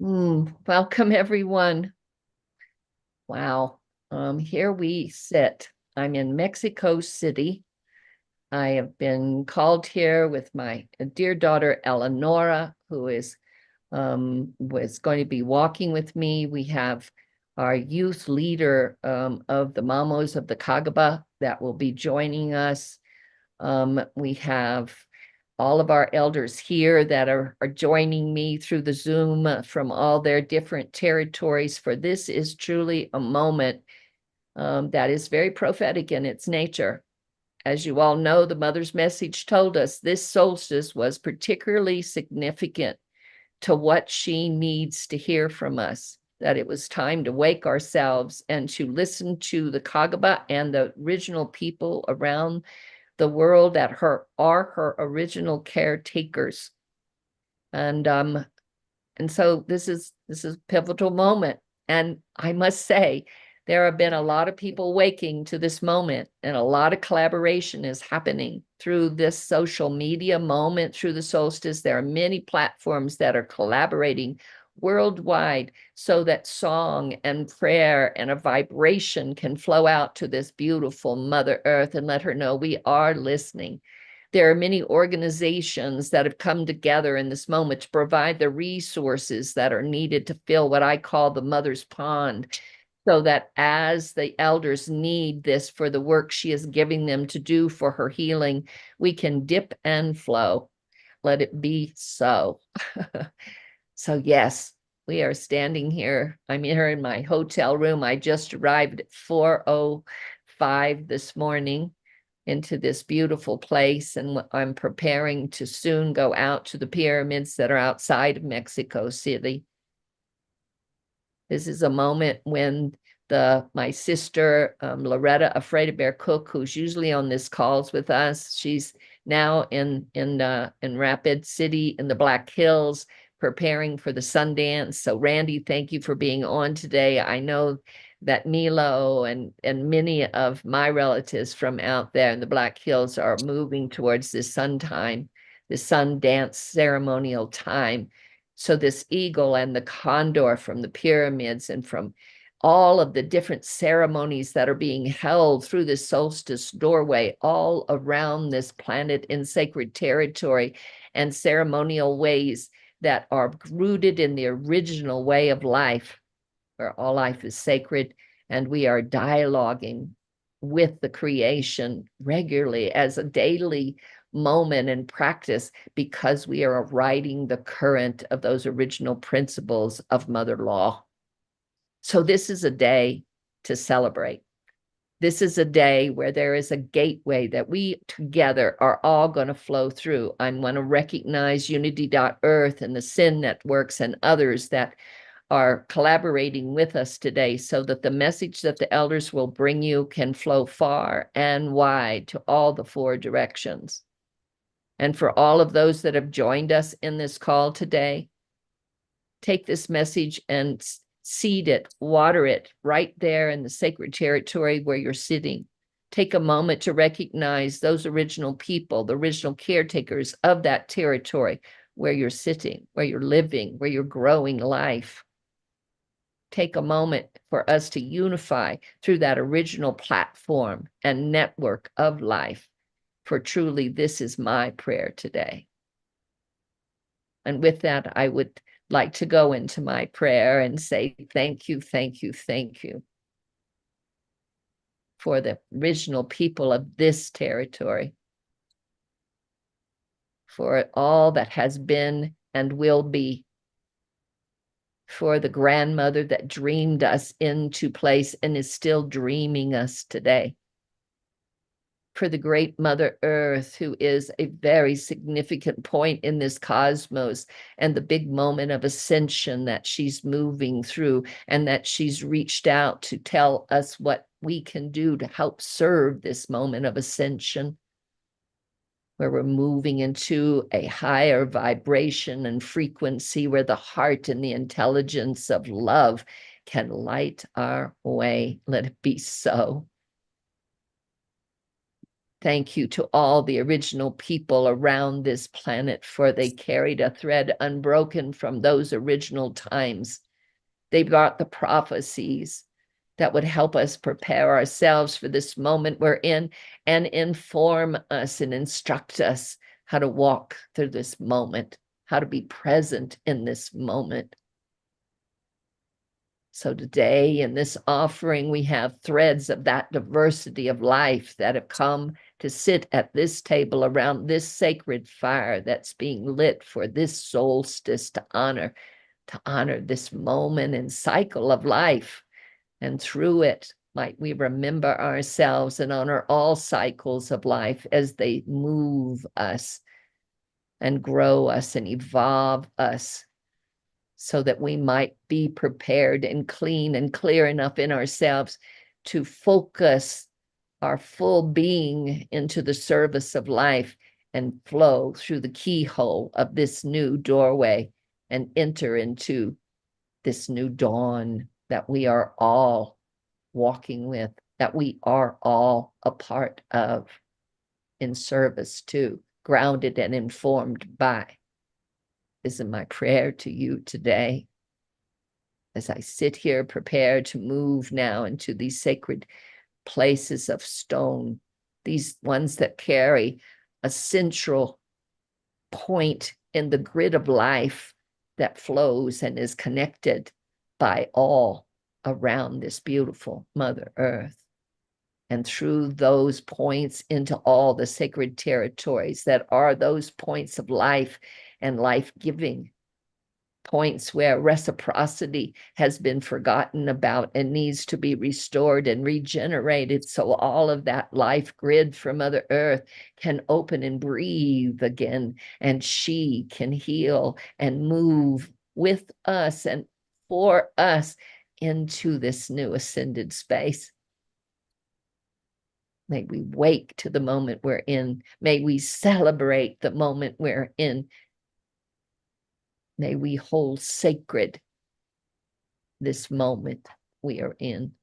Welcome, everyone. Wow. Here we sit. I'm in Mexico City. I have been called here with my dear daughter, Eleonora, who was going to be walking with me. We have our youth leader of the Mamos of the Kaggabba that will be joining us. We have all of our elders here that are joining me through the Zoom from all their different territories, for this is truly a moment that is very prophetic in its nature. As you all know, the Mother's message told us this solstice was particularly significant to what she needs to hear from us, that it was time to wake ourselves and to listen to the Kaggabba and the original people around the world that are her original caretakers. And so this is a pivotal moment. And I must say, there have been a lot of people waking to this moment, and a lot of collaboration is happening through this social media moment, through the solstice. There are many platforms that are collaborating worldwide so that song and prayer and a vibration can flow out to this beautiful Mother Earth and let her know we are listening. There are many organizations that have come together in this moment to provide the resources that are needed to fill what I call the Mother's Pond, so that as the elders need this for the work she is giving them to do for her healing, we can dip and flow. Let it be so. So yes, we are standing here. I'm here in my hotel room. I just arrived at 4:05 this morning into this beautiful place, and I'm preparing to soon go out to the pyramids that are outside of Mexico City. This is a moment when my sister, Loretta Afraid Bear Cook, who's usually on this calls with us, she's now in Rapid City in the Black Hills, preparing for the Sundance. So Randy, thank you for being on today. I know that Milo and many of my relatives from out there in the Black Hills are moving towards this sun time, the Sundance ceremonial time. So this eagle and the condor from the pyramids and from all of the different ceremonies that are being held through the solstice doorway all around this planet in sacred territory and ceremonial ways that are rooted in the original way of life, where all life is sacred, and we are dialoguing with the creation regularly as a daily moment and practice, because we are riding the current of those original principles of mother law. So this is a day to celebrate. This is a day where there is a gateway that we together are all going to flow through. I want to recognize Unity.Earth and the SIN networks and others that are collaborating with us today, so that the message that the elders will bring you can flow far and wide to all the four directions. And for all of those that have joined us in this call today, take this message and seed it, water it right there in the sacred territory where you're sitting. Take a moment to recognize those original people, the original caretakers of that territory where you're sitting, where you're living, where you're growing life. Take a moment for us to unify through that original platform and network of life. For truly, this is my prayer today. And with that, I would like to go into my prayer and say thank you, thank you, thank you for the original people of this territory, for all that has been and will be, for the grandmother that dreamed us into place and is still dreaming us today, for the great Mother Earth, who is a very significant point in this cosmos, and the big moment of ascension that she's moving through, and that she's reached out to tell us what we can do to help serve this moment of ascension, where we're moving into a higher vibration and frequency, where the heart and the intelligence of love can light our way. Let it be so. thank you to all the original people around this planet, for they carried a thread unbroken from those original times. They brought the prophecies that would help us prepare ourselves for this moment we're in and inform us and instruct us how to walk through this moment, how to be present in this moment. So today in this offering, we have threads of that diversity of life that have come to sit at this table around this sacred fire that's being lit for this solstice to honor this moment and cycle of life. And through it, might we remember ourselves and honor all cycles of life as they move us and grow us and evolve us, so that we might be prepared and clean and clear enough in ourselves to focus our full being into the service of life and flow through the keyhole of this new doorway and enter into this new dawn that we are all walking with, that we are all a part of, in service to, grounded and informed by. This is my prayer to you today, as I sit here prepared to move now into these sacred places of stone, these ones that carry a central point in the grid of life that flows and is connected by all around this beautiful Mother Earth. And through those points into all the sacred territories that are those points of life and life-giving, points where reciprocity has been forgotten about and needs to be restored and regenerated, so all of that life grid from Mother Earth can open and breathe again, and she can heal and move with us and for us into this new ascended space. May we wake to the moment we're in. May we celebrate the moment we're in. May we hold sacred this moment we are in.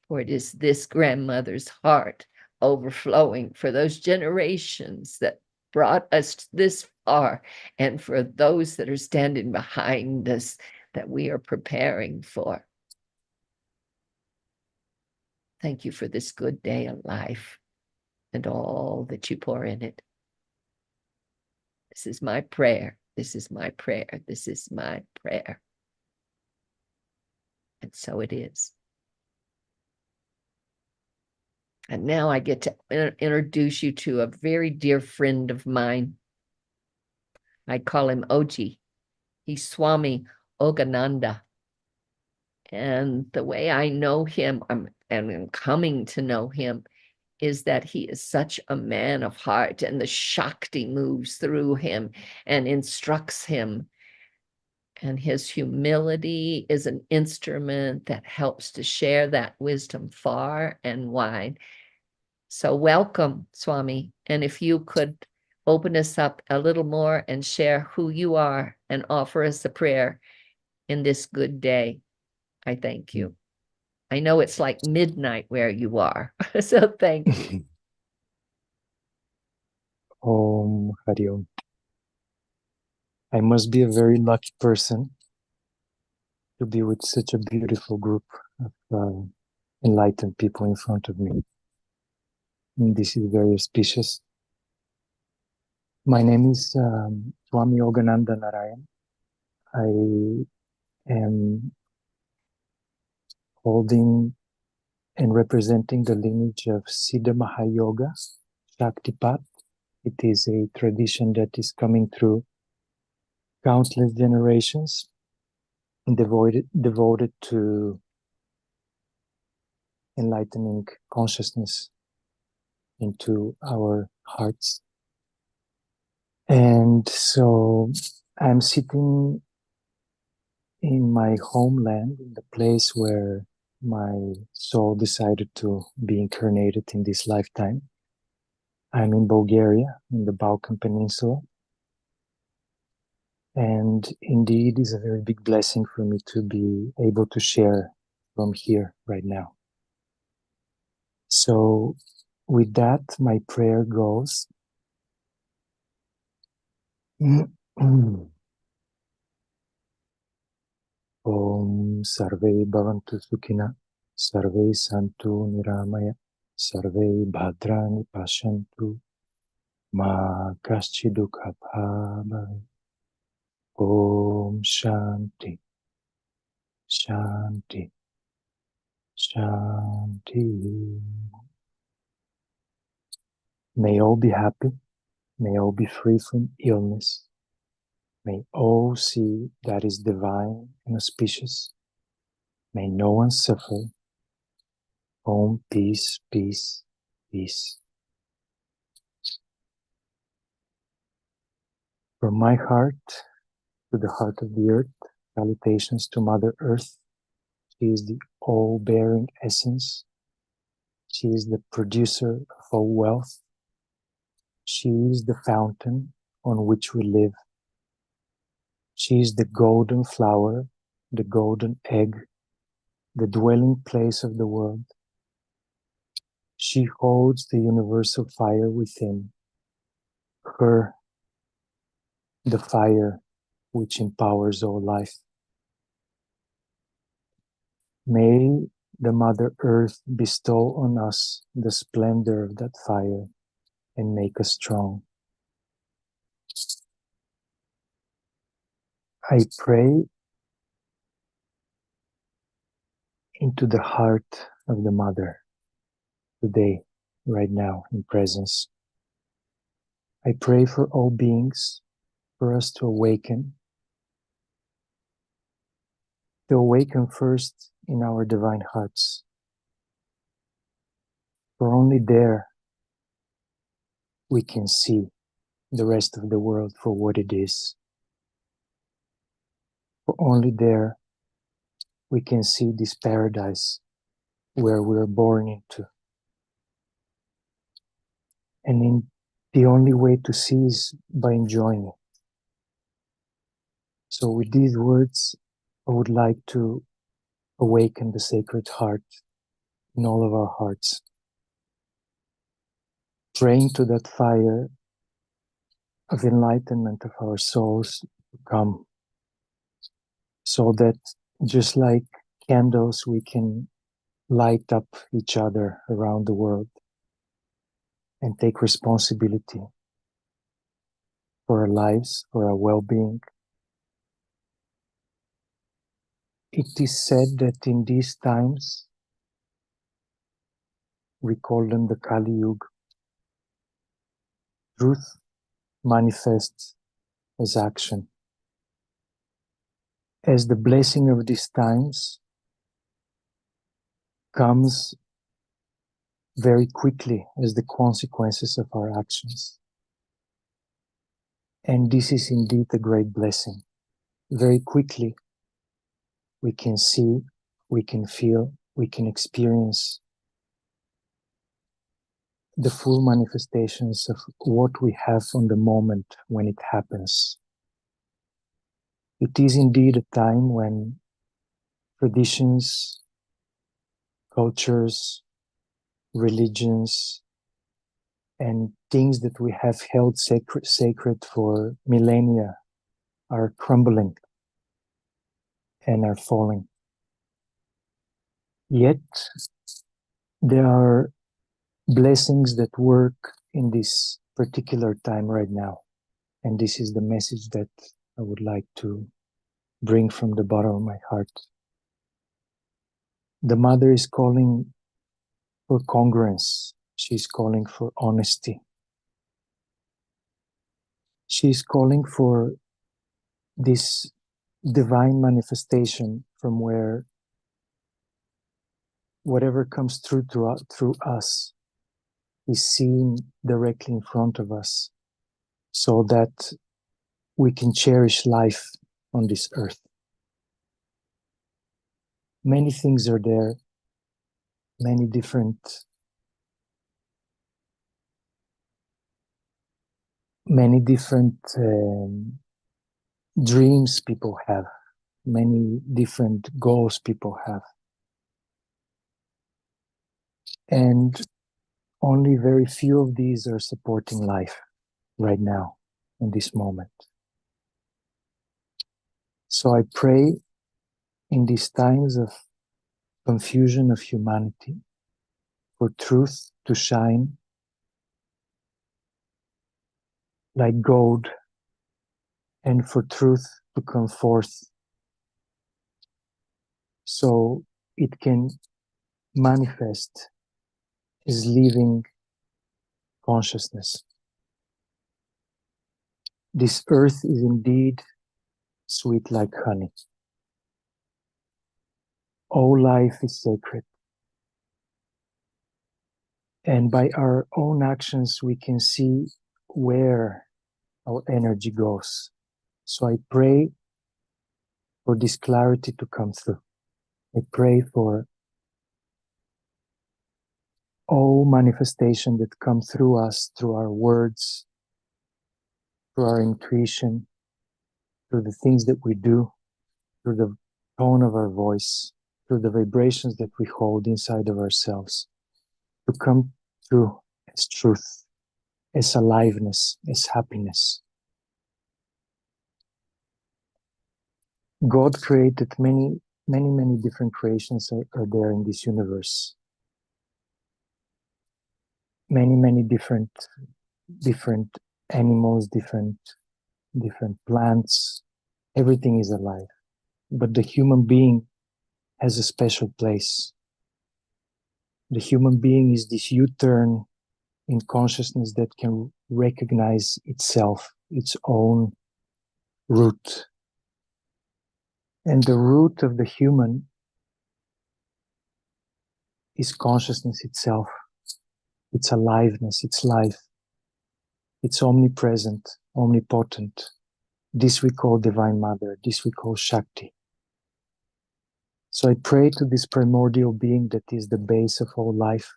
For it is this grandmother's heart overflowing for those generations that brought us this far, and for those that are standing behind us that we are preparing for. Thank you for this good day of life and all that you pour in it. This is my prayer. This is my prayer. This is my prayer. And so it is. And now I get to introduce you to a very dear friend of mine. I call him Oji. He's Swami Ogananda. And the way I know him, and I'm coming to know him, is that he is such a man of heart, and the Shakti moves through him and instructs him. And his humility is an instrument that helps to share that wisdom far and wide. So welcome, Swami. And if you could open us up a little more and share who you are and offer us a prayer in this good day, I thank you. I know it's like midnight where you are, so thank you. Om Hari Om. I must be a very lucky person to be with such a beautiful group of enlightened people in front of me. And this is very auspicious. My name is Swami Ogananda Narayan. I am holding and representing the lineage of Siddha Mahayoga Shaktipat. It is a tradition that is coming through countless generations, devoted to enlightening consciousness into our hearts. And so I'm sitting in my homeland, in the place where my soul decided to be incarnated in this lifetime. I'm in Bulgaria, in the Balkan Peninsula. And indeed, it's a very big blessing for me to be able to share from here right now. So with that, my prayer goes. Om Sarve Bhavantu Sukhina, Sarve Santu Niramaya, Sarve Bhadrani Pashantu, Ma Kaschidukha Bhava. Om Shanti, Shanti, Shanti. May all be happy, may all be free from illness, may all see that is divine and auspicious, may no one suffer. Om, peace, peace, peace. From my heart to the heart of the earth, salutations to Mother Earth. She is the all-bearing essence. She is the producer of all wealth. She is the fountain on which we live. She is the golden flower, the golden egg, the dwelling place of the world. She holds the universal fire within her, the fire which empowers all life. May the Mother Earth bestow on us the splendor of that fire and make us strong. I pray into the heart of the Mother today, right now, in presence. I pray for all beings, for us to awaken first in our divine hearts. For only there we can see the rest of the world for what it is. For only there we can see this paradise where we are born into. And the only way to see is by enjoying it. So with these words, I would like to awaken the Sacred Heart in all of our hearts, praying to that fire of enlightenment of our souls to come, so that just like candles, we can light up each other around the world and take responsibility for our lives, for our well-being. It is said that in these times, we call them the Kali Yuga, truth manifests as action. As the blessing of these times comes very quickly as the consequences of our actions. And this is indeed a great blessing. Very quickly, we can see, we can feel, we can experience the full manifestations of what we have on the moment when it happens. It is indeed a time when traditions, cultures, religions, and things that we have held sacred for millennia are crumbling and are falling. Yet, there are blessings that work in this particular time right now. And this is the message that I would like to bring from the bottom of my heart. The Mother is calling for congruence. She's calling for honesty. She's calling for this divine manifestation from where whatever comes through us is seen directly in front of us, so that we can cherish life on this earth. Many things are there, many different dreams people have, many different goals people have. And only very few of these are supporting life right now, in this moment. So I pray in these times of confusion of humanity for truth to shine like gold and for truth to come forth so it can manifest as living consciousness. This earth is indeed sweet like honey. All life is sacred. And by our own actions, we can see where our energy goes. So I pray for this clarity to come through. I pray for all manifestation that come through us, through our words, through our intuition, through the things that we do, through the tone of our voice, through the vibrations that we hold inside of ourselves, to come through as truth, as aliveness, as happiness. God created many different creations are there in this universe. Many different animals, different plants. Everything is alive. But the human being has a special place. The human being is this U-turn in consciousness that can recognize itself, its own root. And the root of the human is consciousness itself. It's aliveness, it's life. It's omnipresent, omnipotent. This we call Divine Mother, this we call Shakti. So I pray to this primordial being that is the base of all life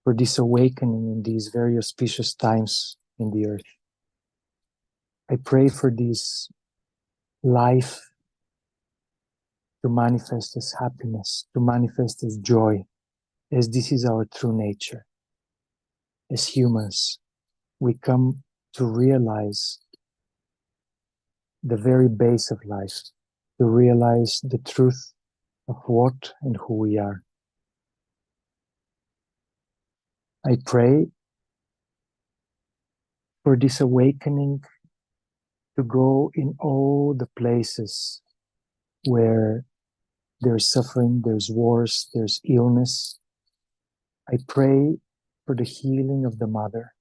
for this awakening in these very auspicious times in the earth. I pray for this life to manifest as happiness, to manifest as joy, as this is our true nature. As humans, we come to realize the very base of life, to realize the truth of what and who we are. I pray for this awakening to go in all the places where there's suffering, there's wars, there's illness. I pray for the healing of the mother.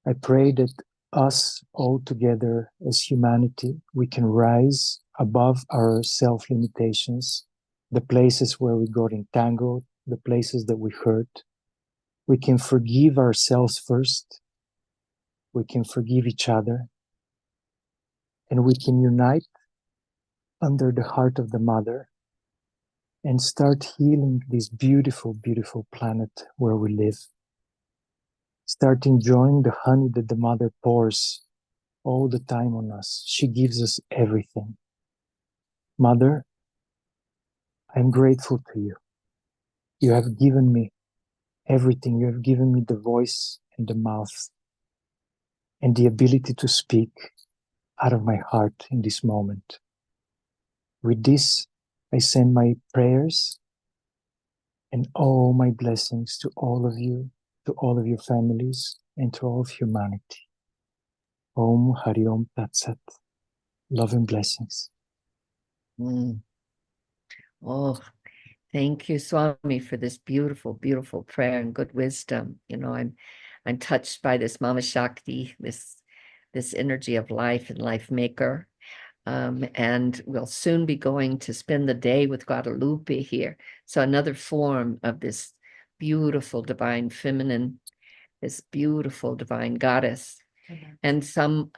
I pray that us all together as humanity, we can rise above our self-limitations, the places where we got entangled, the places that we hurt. We can forgive ourselves first. We can forgive each other. And we can unite under the heart of the mother and start healing this beautiful, beautiful planet where we live. Start enjoying the honey that the mother pours all the time on us. She gives us everything. Mother, I'm grateful to you. You have given me everything. You have given me the voice and the mouth and the ability to speak out of my heart in this moment. With this, I send my prayers and all my blessings to all of you, to all of your families, and to all of humanity. Om Hari Om Tat Sat. Love and blessings. Oh, thank you, Swami, for this beautiful, beautiful prayer and good wisdom. You know, I'm touched by this Mama Shakti, this energy of life and life maker. And we'll soon be going to spend the day with Guadalupe here. So another form of this beautiful divine feminine, this beautiful divine goddess. And some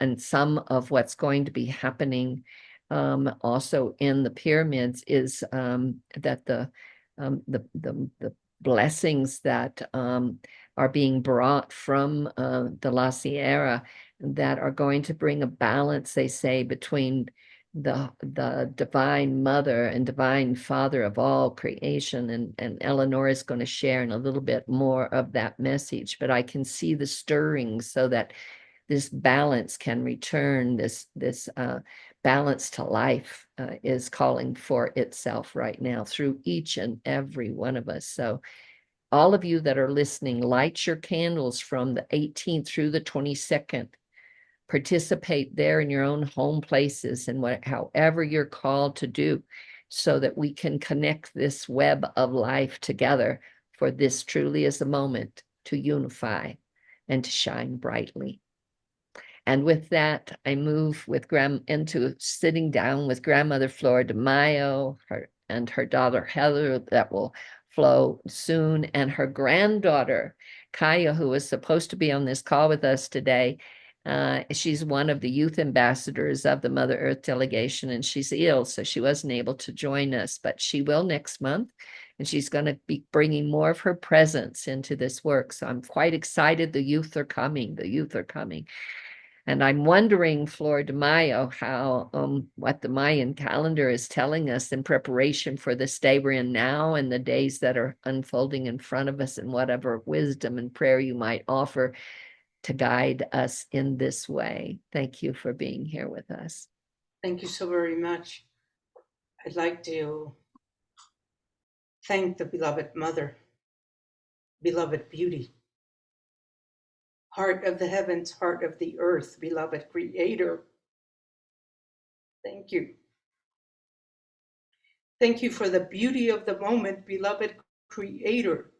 of what's going to be happening also in the pyramids is that the blessings that are being brought from the La Sierra that are going to bring a balance, they say, between the divine mother and divine father of all creation. And Eleonora is going to share in a little bit more of that message, but I can see the stirring so that this balance can return. This balance to life is calling for itself right now through each and every one of us. So all of you that are listening, light your candles from the 18th through the 22nd. Participate there in your own home places and however you're called to do, so that we can connect this web of life together, for this truly is the moment to unify and to shine brightly. And with that, I move with into sitting down with grandmother Flordemayo, and her daughter Heather, that will flow soon, and her granddaughter Kaya, who was supposed to be on this call with us today. She's one of the youth ambassadors of the Mother Earth delegation, and she's ill, so she wasn't able to join us, but she will next month, and she's going to be bringing more of her presence into this work. So I'm quite excited. The youth are coming. The youth are coming. And I'm wondering, Flordemayo, how what the Mayan calendar is telling us in preparation for this day we're in now and the days that are unfolding in front of us, and whatever wisdom and prayer you might offer to guide us in this way. Thank you for being here with us. Thank you so very much. I'd like to thank the beloved Mother, beloved Bwiti, heart of the heavens, heart of the earth, beloved Creator. Thank you. Thank you for the beauty of the moment, beloved Creator.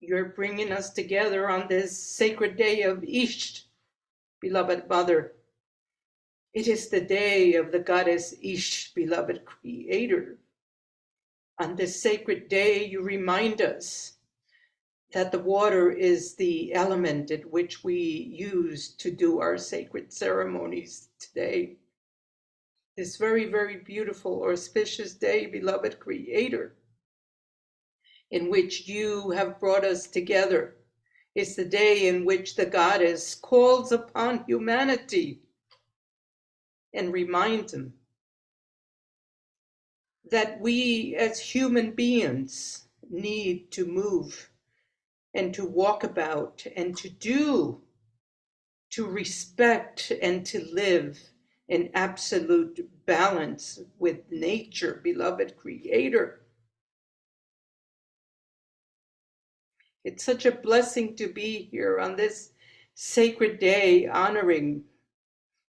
You're bringing us together on this sacred day of Ish, beloved Mother. It is the day of the goddess Ish, beloved Creator. On this sacred day, you remind us that the water is the element in which we use to do our sacred ceremonies today. This very, very beautiful, auspicious day, beloved Creator, in which you have brought us together, is the day in which the goddess calls upon humanity and reminds them that we as human beings need to move and to walk about and to do, to respect and to live in absolute balance with nature, beloved Creator. It's such a blessing to be here on this sacred day, honoring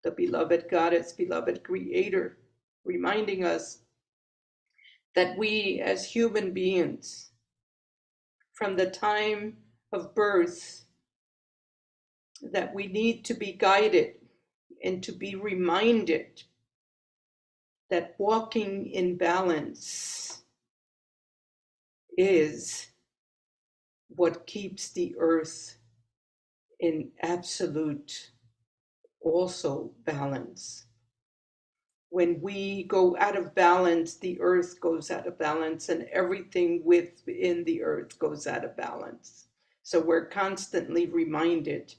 the beloved goddess, beloved Creator, reminding us that we as human beings, from the time of birth, that we need to be guided and to be reminded that walking in balance is what keeps the earth in absolute also balance. When we go out of balance, the earth goes out of balance, and everything within the earth goes out of balance. So we're constantly reminded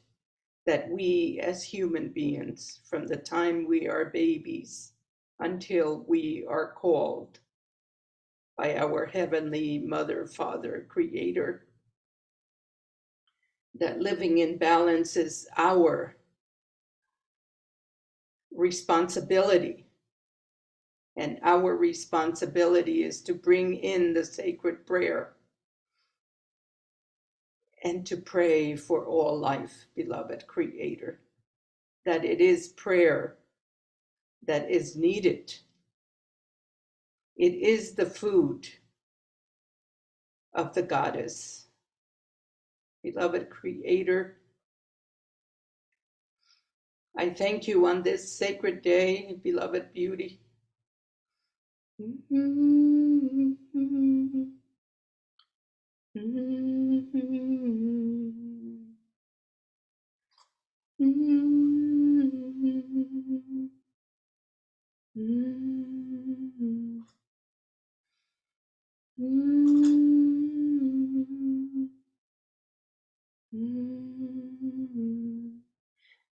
that we as human beings, from the time we are babies until we are called by our heavenly Mother, Father, Creator, that living in balance is our responsibility. And our responsibility is to bring in the sacred prayer and to pray for all life, beloved Creator, that it is prayer that is needed. It is the food of the goddess. Beloved Creator, I thank you on this sacred day, beloved Bwiti.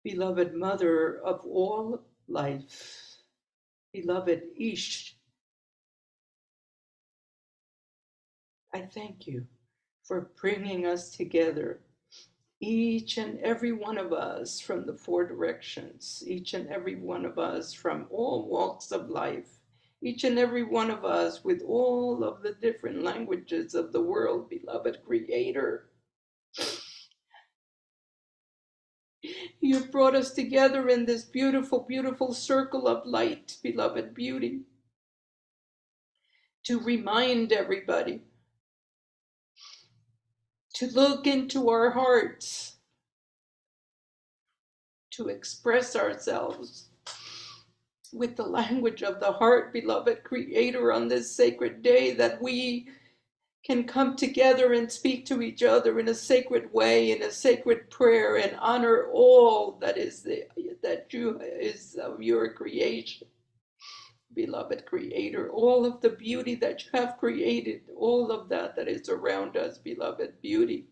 Beloved Mother of all life, beloved Ish. I thank you for bringing us together, each and every one of us from the four directions, each and every one of us from all walks of life, each and every one of us with all of the different languages of the world, beloved Creator. You brought us together in this beautiful, beautiful circle of light, beloved Beauty, to remind everybody to look into our hearts, to express ourselves with the language of the heart, beloved Creator, on this sacred day, that we can come together and speak to each other in a sacred way, in a sacred prayer, and honor all that is of your creation, beloved Creator, all of the beauty that you have created, all of that is around us, beloved Beauty.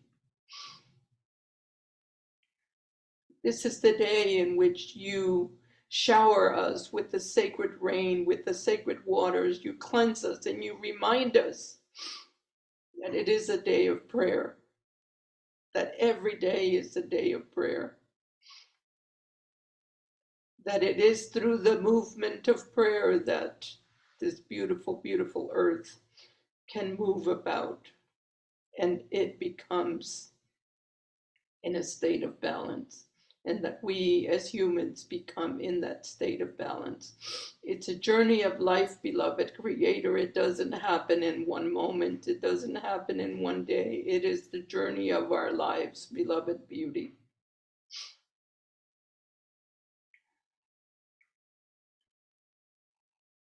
This is the day in which you shower us with the sacred rain, with the sacred waters. You cleanse us and you remind us that it is a day of prayer, that every day is a day of prayer, that it is through the movement of prayer that this beautiful, beautiful earth can move about and it becomes in a state of balance, and that we as humans become in that state of balance. It's a journey of life, beloved Creator. It doesn't happen in one moment. It doesn't happen in one day. It is the journey of our lives, beloved Beauty.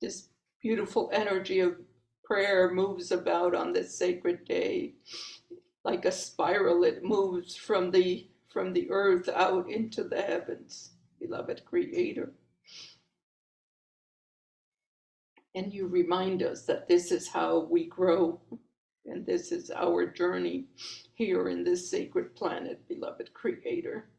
This beautiful energy of prayer moves about on this sacred day. Like a spiral, it moves from the earth out into the heavens, beloved Creator. And you remind us that this is how we grow, and this is our journey here in this sacred planet, beloved Creator.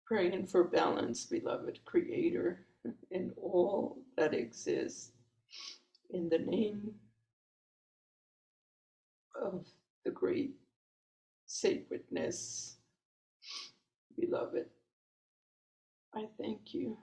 Praying for balance, beloved Creator, in all that exists, in the name of the great sacredness, beloved. I thank you.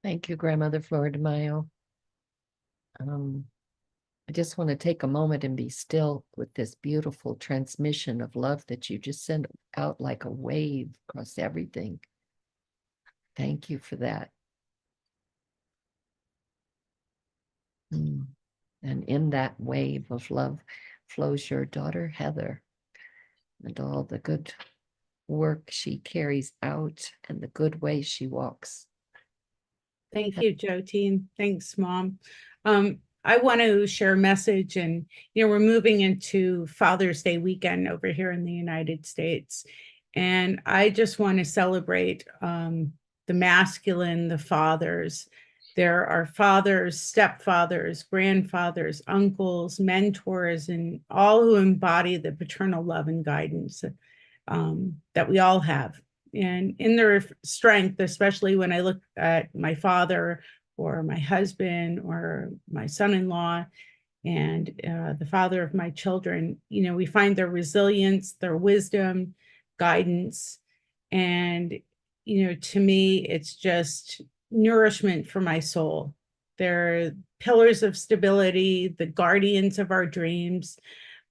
Thank you, Grandmother Flordemayo. I just want to take a moment and be still with this beautiful transmission of love that you just sent out like a wave across everything. Thank you for that. And in that wave of love flows your daughter, Heather, and all the good work she carries out and the good way she walks. Thank you, Jyoti, and thanks, Mom. I want to share a message, and we're moving into Father's Day weekend over here in the United States, and I just want to celebrate the masculine, the fathers. There are fathers, stepfathers, grandfathers, uncles, mentors, and all who embody the paternal love and guidance that we all have. And in their strength, especially when I look at my father or my husband or my son-in-law and the father of my children, we find their resilience, their wisdom, guidance. And, to me, it's just nourishment for my soul. They're pillars of stability, the guardians of our dreams,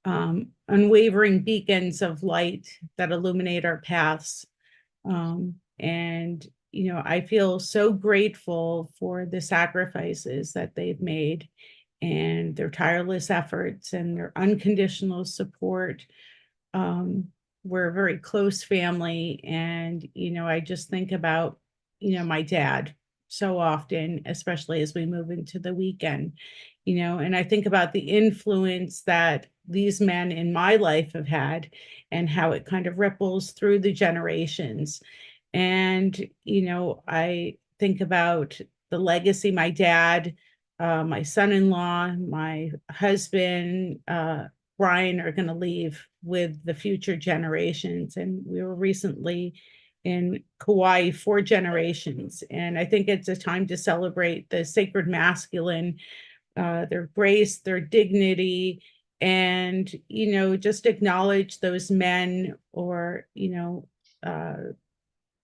unwavering beacons of light that illuminate our paths. And, I feel so grateful for the sacrifices that they've made and their tireless efforts and their unconditional support. We're a very close family. And, I just think about, my dad so often, especially as we move into the weekend, and I think about the influence that these men in my life have had and how it kind of ripples through the generations. And, I think about the legacy my dad, my son-in-law, my husband, Brian are going to leave with the future generations. And we were recently in Kauai, 4 generations. And I think it's a time to celebrate the sacred masculine, their grace, their dignity, and, just acknowledge those men or,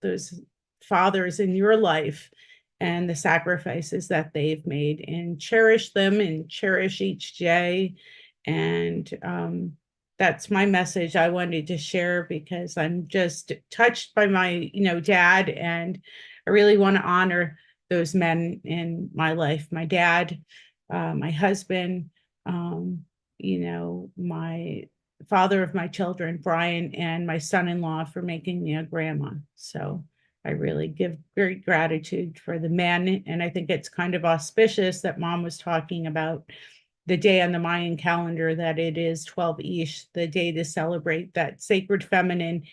those fathers in your life and the sacrifices that they've made, and cherish them and cherish each day. And that's my message I wanted to share, because I'm just touched by my, dad, and I really want to honor those men in my life, my dad, my husband, my father of my children, Brian, and my son-in-law for making me a grandma. So I really give great gratitude for the men. And I think it's kind of auspicious that Mom was talking about the day on the Mayan calendar, that it is 12 Ish, the day to celebrate that sacred feminine.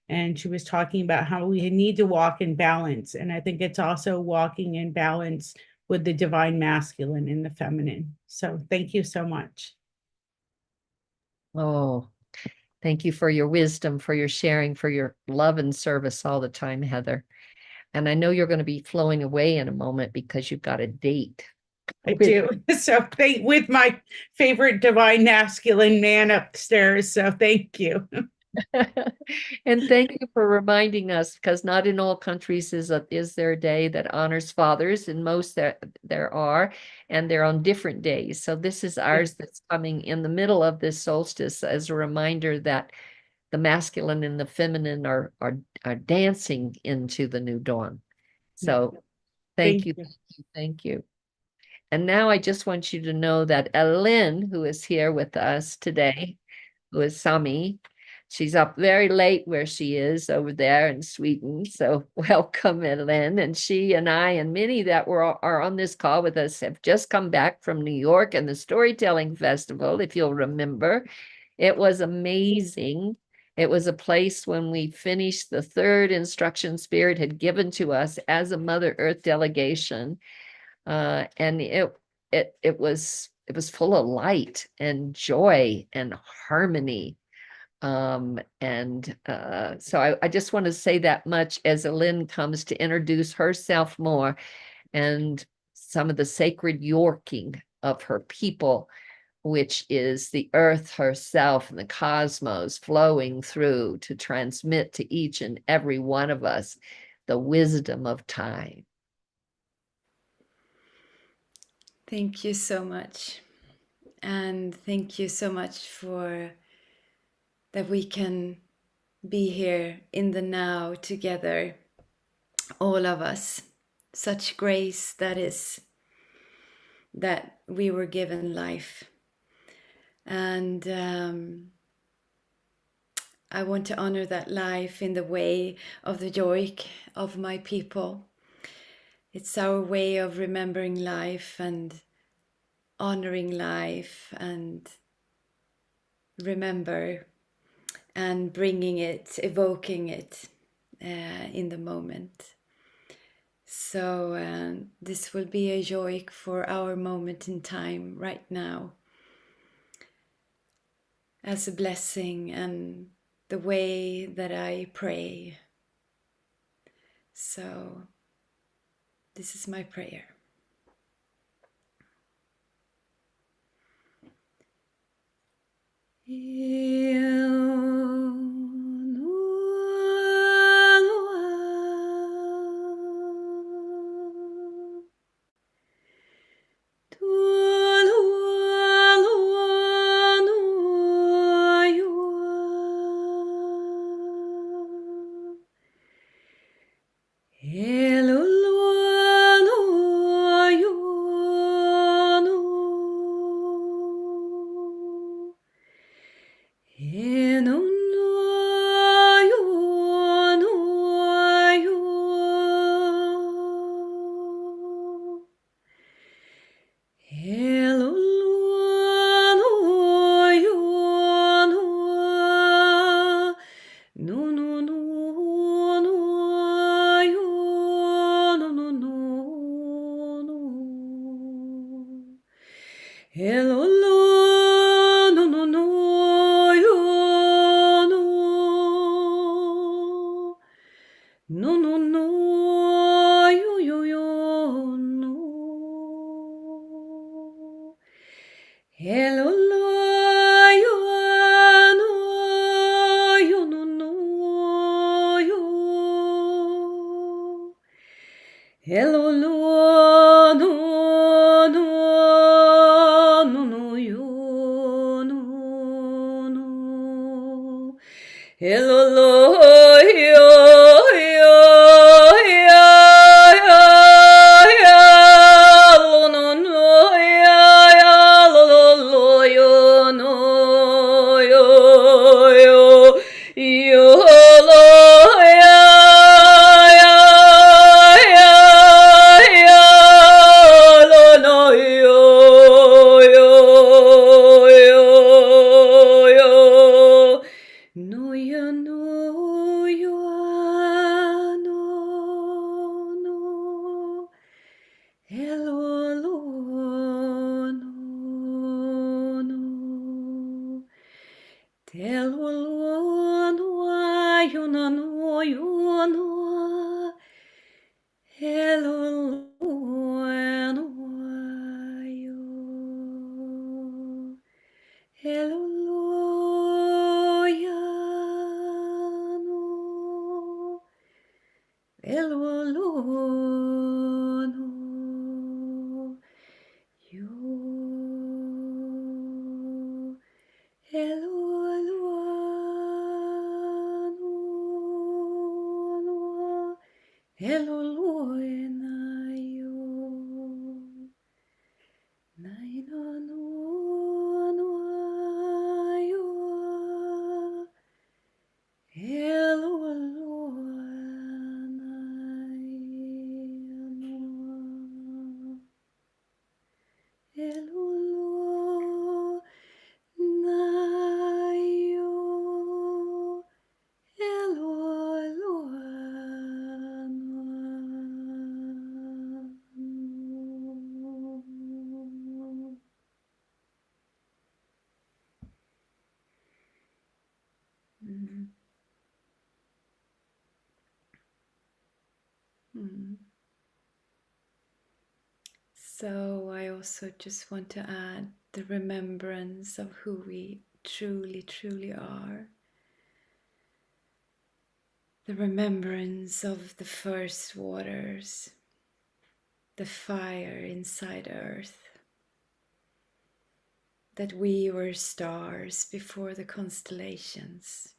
And she was talking about how we need to walk in balance. And I think it's also walking in balance with the divine masculine and the feminine. So thank you so much. Oh, thank you for your wisdom, for your sharing, for your love and service all the time, Heather. And I know you're going to be flowing away in a moment because you've got a date. I do. So with my favorite divine masculine man upstairs. So thank you. And thank you for reminding us, because not in all countries is there a day that honors fathers. In most there are, and they're on different days. So this is ours that's coming in the middle of this solstice as a reminder that the masculine and the feminine are dancing into the new dawn. So thank you. Thank you. And now I just want you to know that Elin, who is here with us today, who is Sámi, she's up very late where she is over there in Sweden. So welcome, Elin. And she and I and many that are on this call with us have just come back from New York and the Storytelling Festival, if you'll remember. It was amazing. It was a place when we finished the 3rd instruction Spirit had given to us as a Mother Earth delegation. And it was full of light and joy and harmony. So I just want to say that much as Elin comes to introduce herself more and some of the sacred Yorking of her people, which is the earth herself and the cosmos flowing through to transmit to each and every one of us the wisdom of time. Thank you so much. And thank you so much for that we can be here in the now together, all of us. Such grace that we were given life. And I want to honor that life in the way of the yoik of my people. It's our way of remembering life and honoring life and remember and bringing it, evoking it in the moment. So this will be a yoik for our moment in time right now as a blessing and the way that I pray. So this is my prayer. Eleonora Hello, no, no, no, no, yo, no, no. Hello, lo, yo, yo, yo, yo, yo, lo, no, no, yo, yo, lo, yo, no, yo, yo, yo, lo, yo. So I also just want to add the remembrance of who we truly, truly are. The remembrance of the first waters, the fire inside earth, that we were stars before the constellations,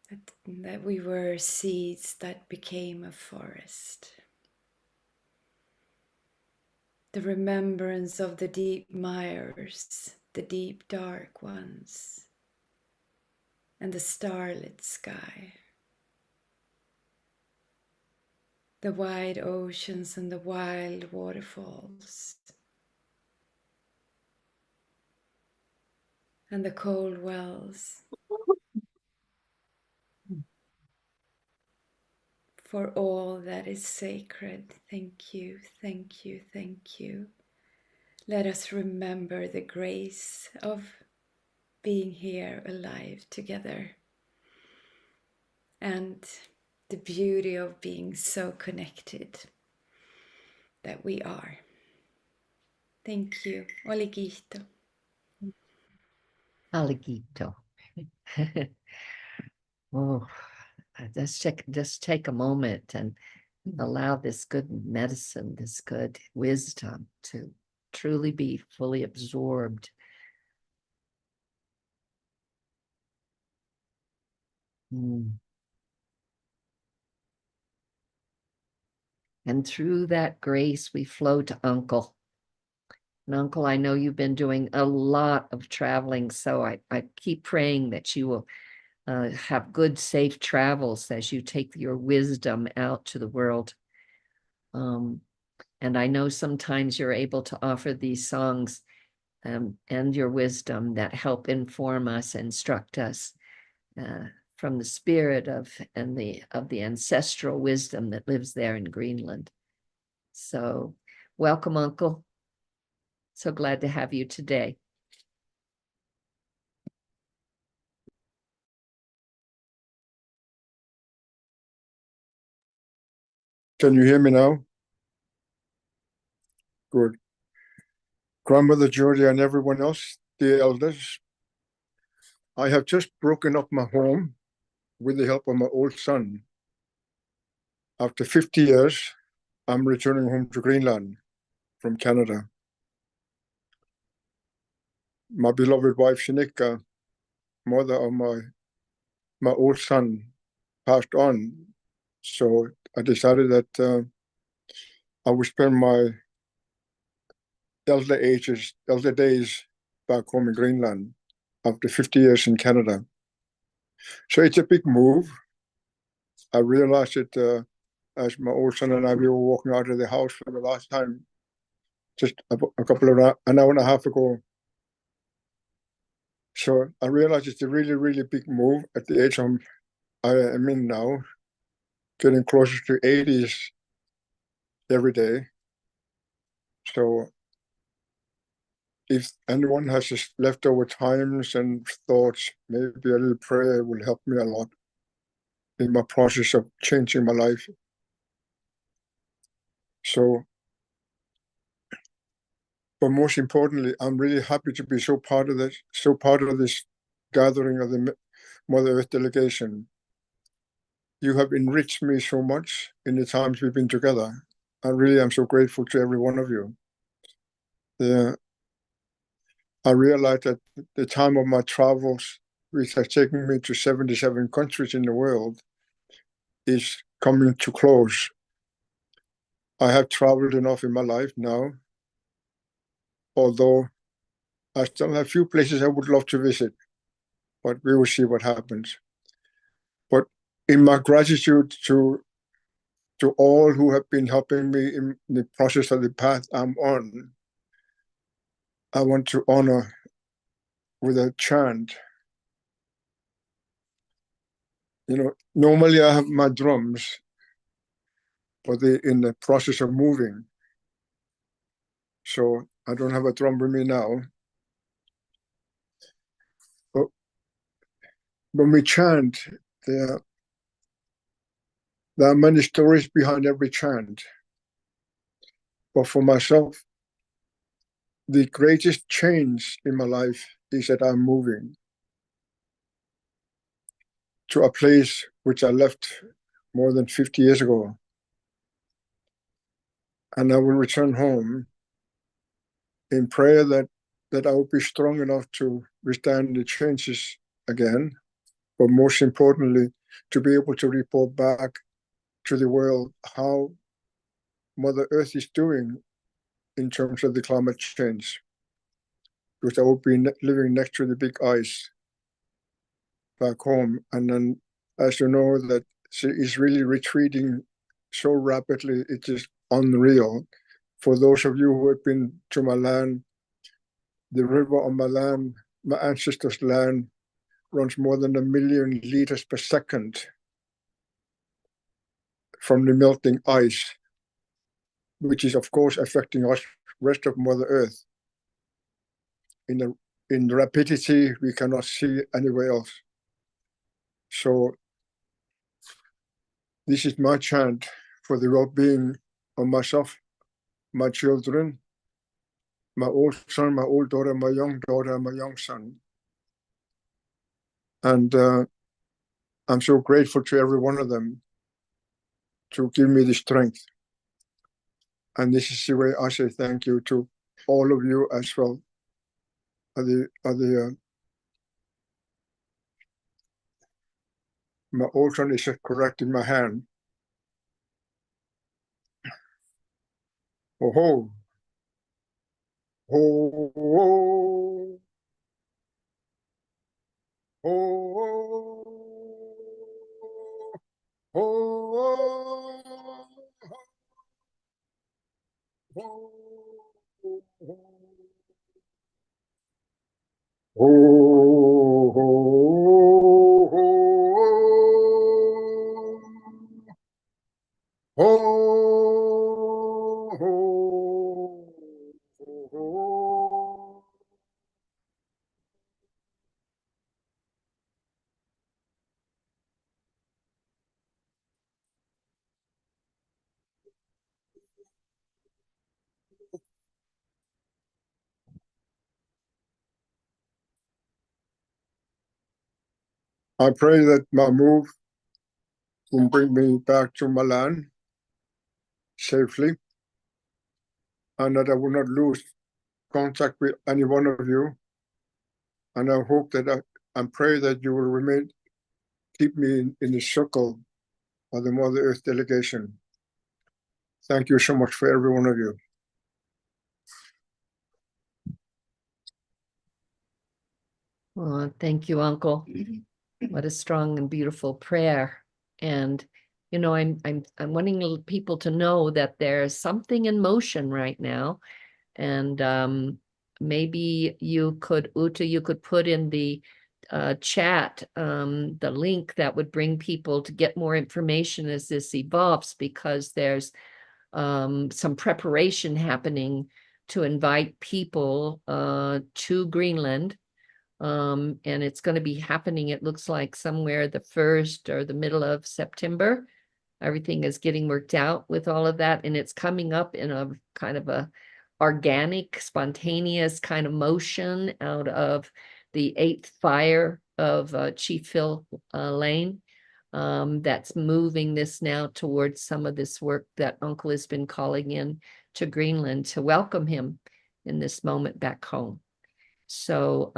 that we were seeds that became a forest. The remembrance of the deep mires, the deep dark ones, and the starlit sky. The wide oceans and the wild waterfalls. And the cold wells. For all that is sacred, thank you, thank you, thank you. Let us remember the grace of being here alive together and the beauty of being so connected that we are. Thank you. Oligito. Alligator. Oh, just take a moment and allow this good medicine, this good wisdom to truly be fully absorbed. And through that grace, we flow to Uncle. And Uncle, I know you've been doing a lot of traveling, so I keep praying that you will have good, safe travels as you take your wisdom out to the world. And I know sometimes you're able to offer these songs and your wisdom that help inform us, instruct us from the spirit of the ancestral wisdom that lives there in Greenland. So welcome, Uncle. So glad to have you today. Can you hear me now? Good. Grandmother Jyoti and everyone else, the elders, I have just broken up my home with the help of my old son. after 50 years, I'm returning home to Greenland from Canada. My beloved wife, Shinika, mother of my old son, passed on. So I decided that I would spend my elder days back home in Greenland after 50 years in Canada. So it's a big move. I realized it as my old son and I, we were walking out of the house for the last time, just an hour and a half ago. So I realized it's a really, really big move at the age I am in now, getting closer to 80s every day. So if anyone has just leftover times and thoughts, maybe a little prayer will help me a lot in my process of changing my life. So, but most importantly, I'm really happy to be so part of this gathering of the Mother Earth Delegation. You have enriched me so much in the times we've been together. I really am so grateful to every one of you. I realized that the time of my travels, which has taken me to 77 countries in the world, is coming to close. I have traveled enough in my life now, although I still have a few places I would love to visit, but we will see what happens. But in my gratitude to all who have been helping me in the process of the path I'm on, I want to honor with a chant. Normally I have my drums, but they're in the process of moving. So I don't have a drum with me now. But when we chant, there are many stories behind every chant. But for myself, the greatest change in my life is that I'm moving to a place which I left more than 50 years ago. And I will return home in prayer that I will be strong enough to withstand the changes again, but most importantly, to be able to report back to the world how Mother Earth is doing in terms of the climate change, because I will be living next to the big ice back home. And then, as you know, that she is really retreating so rapidly, it is unreal. For those of you who have been to my land, the river on my land, my ancestors' land, runs more than 1 million liters per second from the melting ice, which is of course affecting us, rest of Mother Earth, in rapidity we cannot see anywhere else. So this is my chant for the well-being of myself, my children, my old son, my old daughter, my young daughter, my young son. And I'm so grateful to every one of them to give me the strength. And this is the way I say thank you to all of you as well. My old son is correcting my hand. Oh ho, ho, ho, ho, ho, I pray that my move will bring me back to Milan safely, and that I will not lose contact with any one of you. And I hope that and pray that you will keep me in the circle of the Mother Earth delegation. Thank you so much for every one of you. Well, thank you, Uncle. What a strong and beautiful prayer. And you know, I'm wanting people to know that there's something in motion right now. And maybe you could, Uta, you could put in the chat the link that would bring people to get more information as this evolves, because there's some preparation happening to invite people to Greenland. And it's going to be happening, it looks like, somewhere the 1st or the middle of September. Everything is getting worked out with all of that, and it's coming up in a kind of a organic, spontaneous kind of motion out of the 8th fire of Chief Phil Lane. That's moving this now towards some of this work that Uncle has been calling in to Greenland to welcome him in this moment back home. So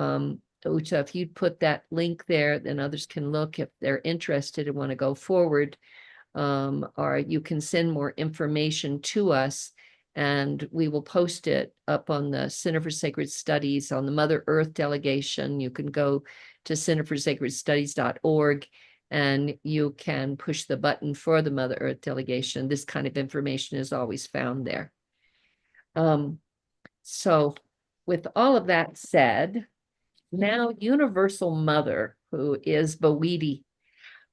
Uta, if you'd put that link there, then others can look if they're interested and want to go forward. Or you can send more information to us, and we will post it up on the Center for Sacred Studies on the Mother Earth delegation. You can go to centerforsacredstudies.org and you can push the button for the Mother Earth delegation. This kind of information is always found there. So with all of that said, now Universal Mother, who is Bwiti,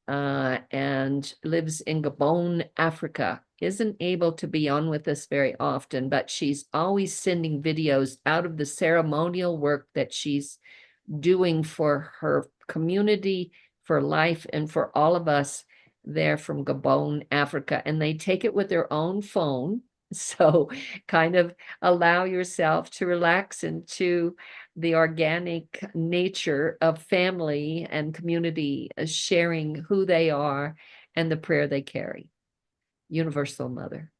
and lives in Gabon, Africa, isn't able to be on with us very often, but she's always sending videos out of the ceremonial work that she's doing for her community, for life, and for all of us there from Gabon, Africa. And they take it with their own phone. So kind of allow yourself to relax into the organic nature of family and community, sharing who they are and the prayer they carry. Universal Mother.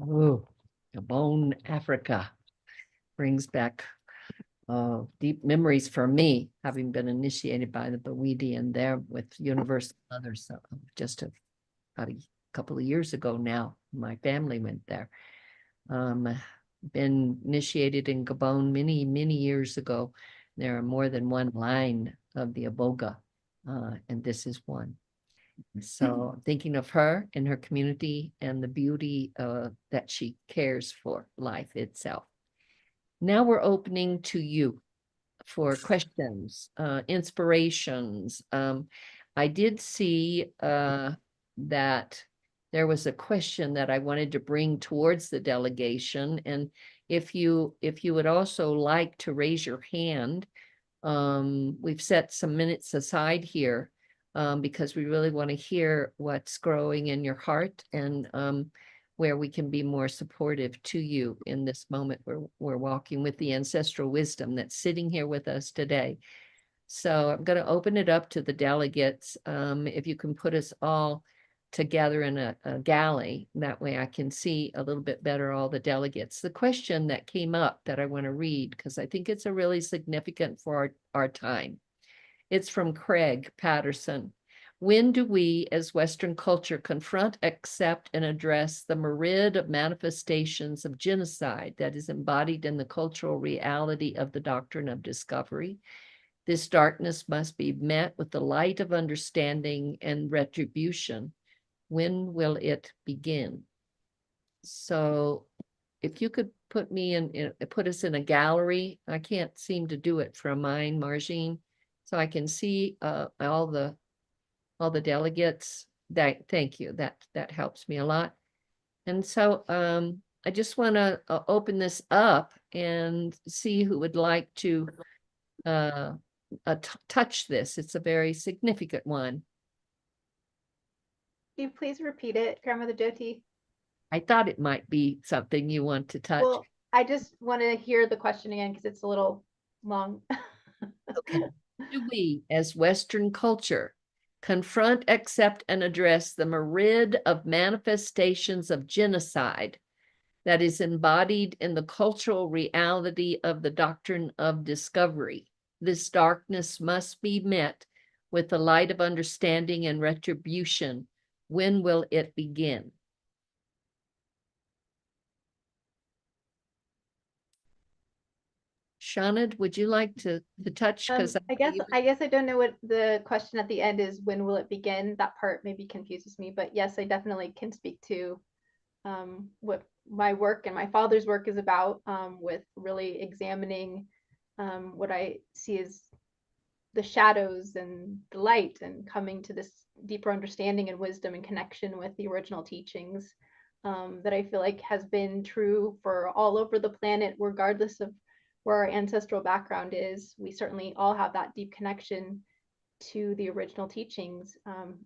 Oh, Gabon, Africa brings back deep memories for me, having been initiated by the Bwiti and there with Universal Mother. So just about a couple of years ago now, my family went there. Been initiated in Gabon many, many years ago. There are more than one line of the Aboga, and this is one. So thinking of her and her community and the beauty that she cares for life itself. Now we're opening to you for questions, inspirations. I did see that there was a question that I wanted to bring towards the delegation. And if you would also like to raise your hand, we've set some minutes aside here because we really want to hear what's growing in your heart and where we can be more supportive to you in this moment where we're walking with the ancestral wisdom that's sitting here with us today. So I'm going to open it up to the delegates. If you can put us all together in a galley, that way I can see a little bit better all the delegates. The question that came up that I want to read, because I think it's a really significant for our time. It's from Craig Patterson. When do we, as Western culture, confront, accept, and address the myriad of manifestations of genocide that is embodied in the cultural reality of the doctrine of discovery? This darkness must be met with the light of understanding and retribution. When will it begin? So if you could put me put us in a gallery. I can't seem to do it from mine, Margine, so I can see all the delegates. Thank you. That helps me a lot. And so I just want to open this up and see who would like to touch this. It's a very significant one. Can you please repeat it, Grandmother Jyoti? I thought it might be something you want to touch. Well, I just want to hear the question again because it's a little long. Okay. Do we, as Western culture, confront, accept, and address the myriad of manifestations of genocide that is embodied in the cultural reality of the doctrine of discovery? This darkness must be met with the light of understanding and retribution. When will it begin? Shawna, would you like to touch? Because I guess I don't know what the question at the end is. When will it begin? That part maybe confuses me, but yes, I definitely can speak to what my work and my father's work is about, with really examining what I see as the shadows and the light, and coming to this deeper understanding and wisdom and connection with the original teachings that I feel like has been true for all over the planet, regardless of where our ancestral background is. We certainly all have that deep connection to the original teachings.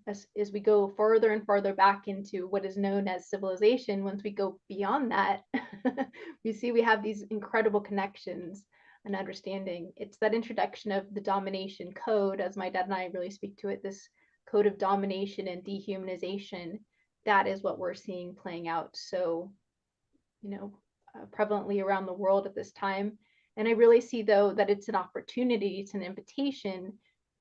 As we go further and further back into what is known as civilization, once we go beyond that, we see we have these incredible connections and understanding. It's that introduction of the domination code, as my dad and I really speak to it, this code of domination and dehumanization. That is what we're seeing playing out so, prevalently around the world at this time. And I really see, though, that it's an opportunity, it's an invitation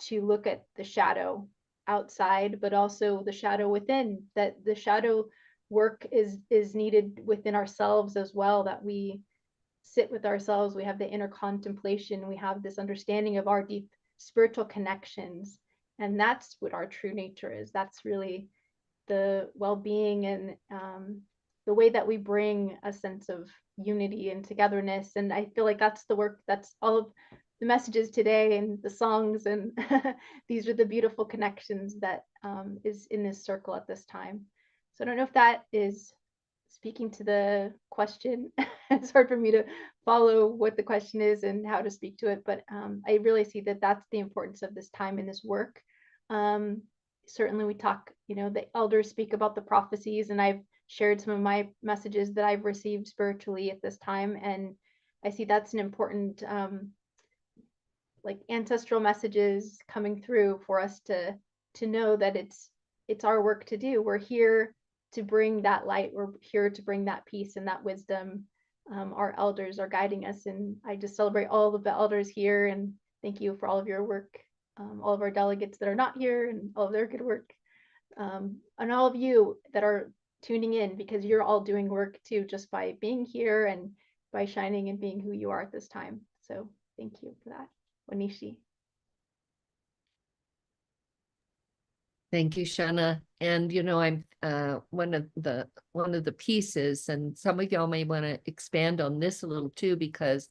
to look at the shadow outside, but also the shadow within, that the shadow work is needed within ourselves as well, that we sit with ourselves, we have the inner contemplation, we have this understanding of our deep spiritual connections. And that's what our true nature is. That's really the well-being and the way that we bring a sense of unity and togetherness. And I feel like that's the work, that's all of the messages today and the songs, and these are the beautiful connections that is in this circle at this time. So I don't know if that is speaking to the question. It's hard for me to follow what the question is and how to speak to it, but I really see that that's the importance of this time and this work. Certainly we talk, the elders speak about the prophecies, and I've shared some of my messages that I've received spiritually at this time. And I see that's an important, like ancestral messages coming through for us to know that it's our work to do. We're here to bring that light. We're here to bring that peace and that wisdom. Our elders are guiding us, and I just celebrate all of the elders here, and thank you for all of your work, all of our delegates that are not here, and all of their good work, and all of you that are tuning in, because you're all doing work too, just by being here and by shining and being who you are at this time. So thank you for that. Wanishi. Thank you, Shawna. And I'm one of the pieces, and some of y'all may want to expand on this a little too, because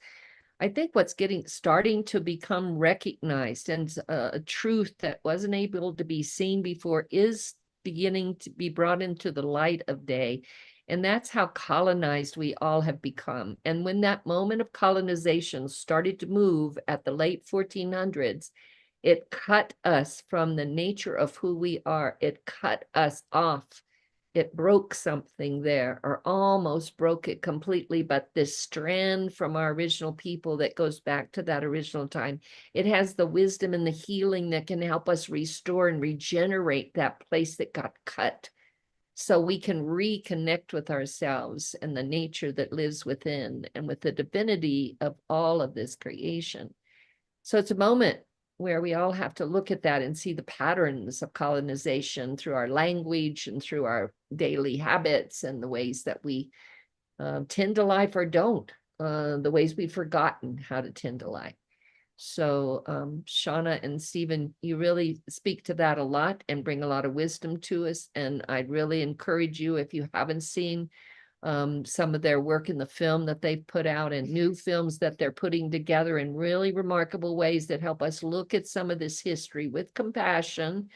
I think what's starting to become recognized, and a truth that wasn't able to be seen before is beginning to be brought into the light of day. And that's how colonized we all have become. And when that moment of colonization started to move at the late 1400s, it cut us from the nature of who we are. It cut us off. It broke something there, or almost broke it completely. But this strand from our original people that goes back to that original time, it has the wisdom and the healing that can help us restore and regenerate that place that got cut, so we can reconnect with ourselves and the nature that lives within, and with the divinity of all of this creation. So it's a moment where we all have to look at that and see the patterns of colonization through our language and through our daily habits, and the ways that we tend to life or don't, the ways we've forgotten how to tend to life. So Shawna and Stephen, you really speak to that a lot and bring a lot of wisdom to us. And I'd really encourage you, if you haven't seen some of their work in the film that they've put out, and new films that they're putting together in really remarkable ways that help us look at some of this history with compassion,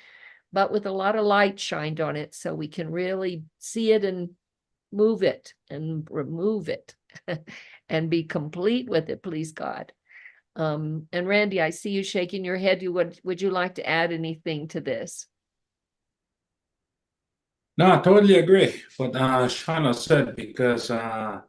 but with a lot of light shined on it, so we can really see it and move it and remove it and be complete with it, please God. And Randy, I see you shaking your head. Would you like to add anything to this? No, I totally agree what Shawna said, because the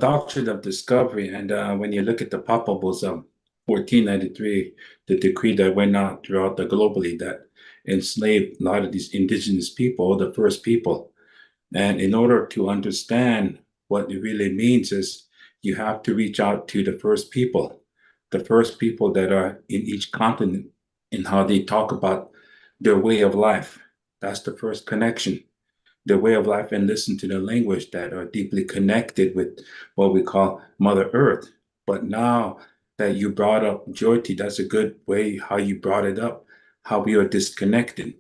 doctrine of discovery, and when you look at the papables of 1493, the decree that went out throughout the globally that enslaved a lot of these indigenous people, the first people. And in order to understand what it really means, is you have to reach out to the first people that are in each continent, and how they talk about their way of life. That's the first connection, their way of life, and listen to the language that are deeply connected with what we call Mother Earth. But now that you brought up Jyoti, that's a good way how you brought it up, how we are disconnected,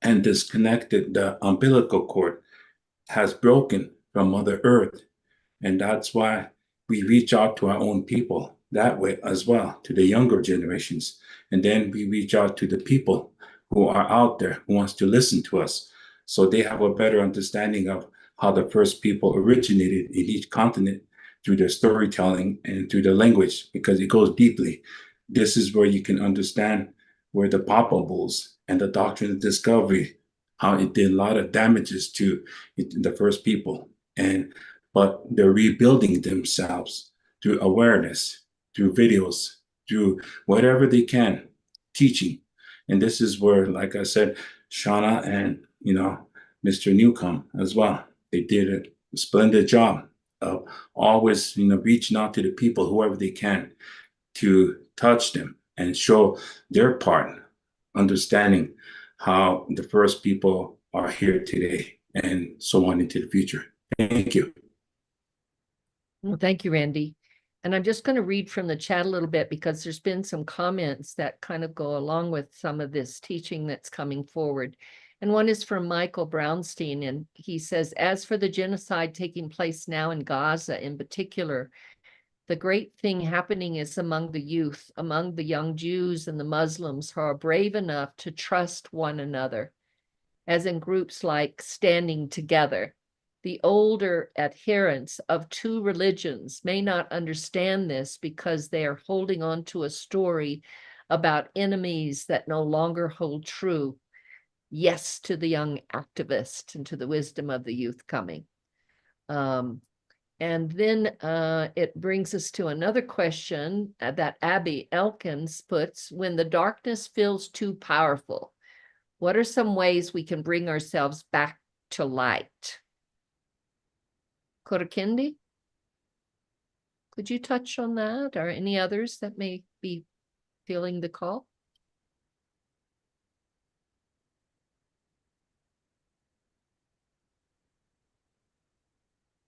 and disconnected. The umbilical cord has broken from Mother Earth. And that's why we reach out to our own people that way as well, to the younger generations. And then we reach out to the people who are out there, who wants to listen to us, so they have a better understanding of how the first people originated in each continent, through their storytelling and through the language, because it goes deeply. This is where you can understand where the papables and the doctrine of discovery, how it did a lot of damages to the first people. But they're rebuilding themselves through awareness, through videos, through whatever they can, teaching. And this is where, like I said, Shawna and Mr. Newcomb as well, they did a splendid job of always reaching out to the people, whoever they can, to touch them and show their part, understanding how the first people are here today, and so on into the future. Thank you. Well, thank you, Randy. And I'm just going to read from the chat a little bit, because there's been some comments that kind of go along with some of this teaching that's coming forward. And one is from Michael Brownstein, and he says, as for the genocide taking place now in Gaza in particular, the great thing happening is among the youth, among the young Jews and the Muslims who are brave enough to trust one another, as in groups like Standing Together. The older adherents of two religions may not understand this, because they are holding on to a story about enemies that no longer hold true. Yes to the young activist and to the wisdom of the youth coming. And then it brings us to another question that Abby Elkins puts: when the darkness feels too powerful, what are some ways we can bring ourselves back to light? Kurikindi, could you touch on that, or any others that may be feeling the call?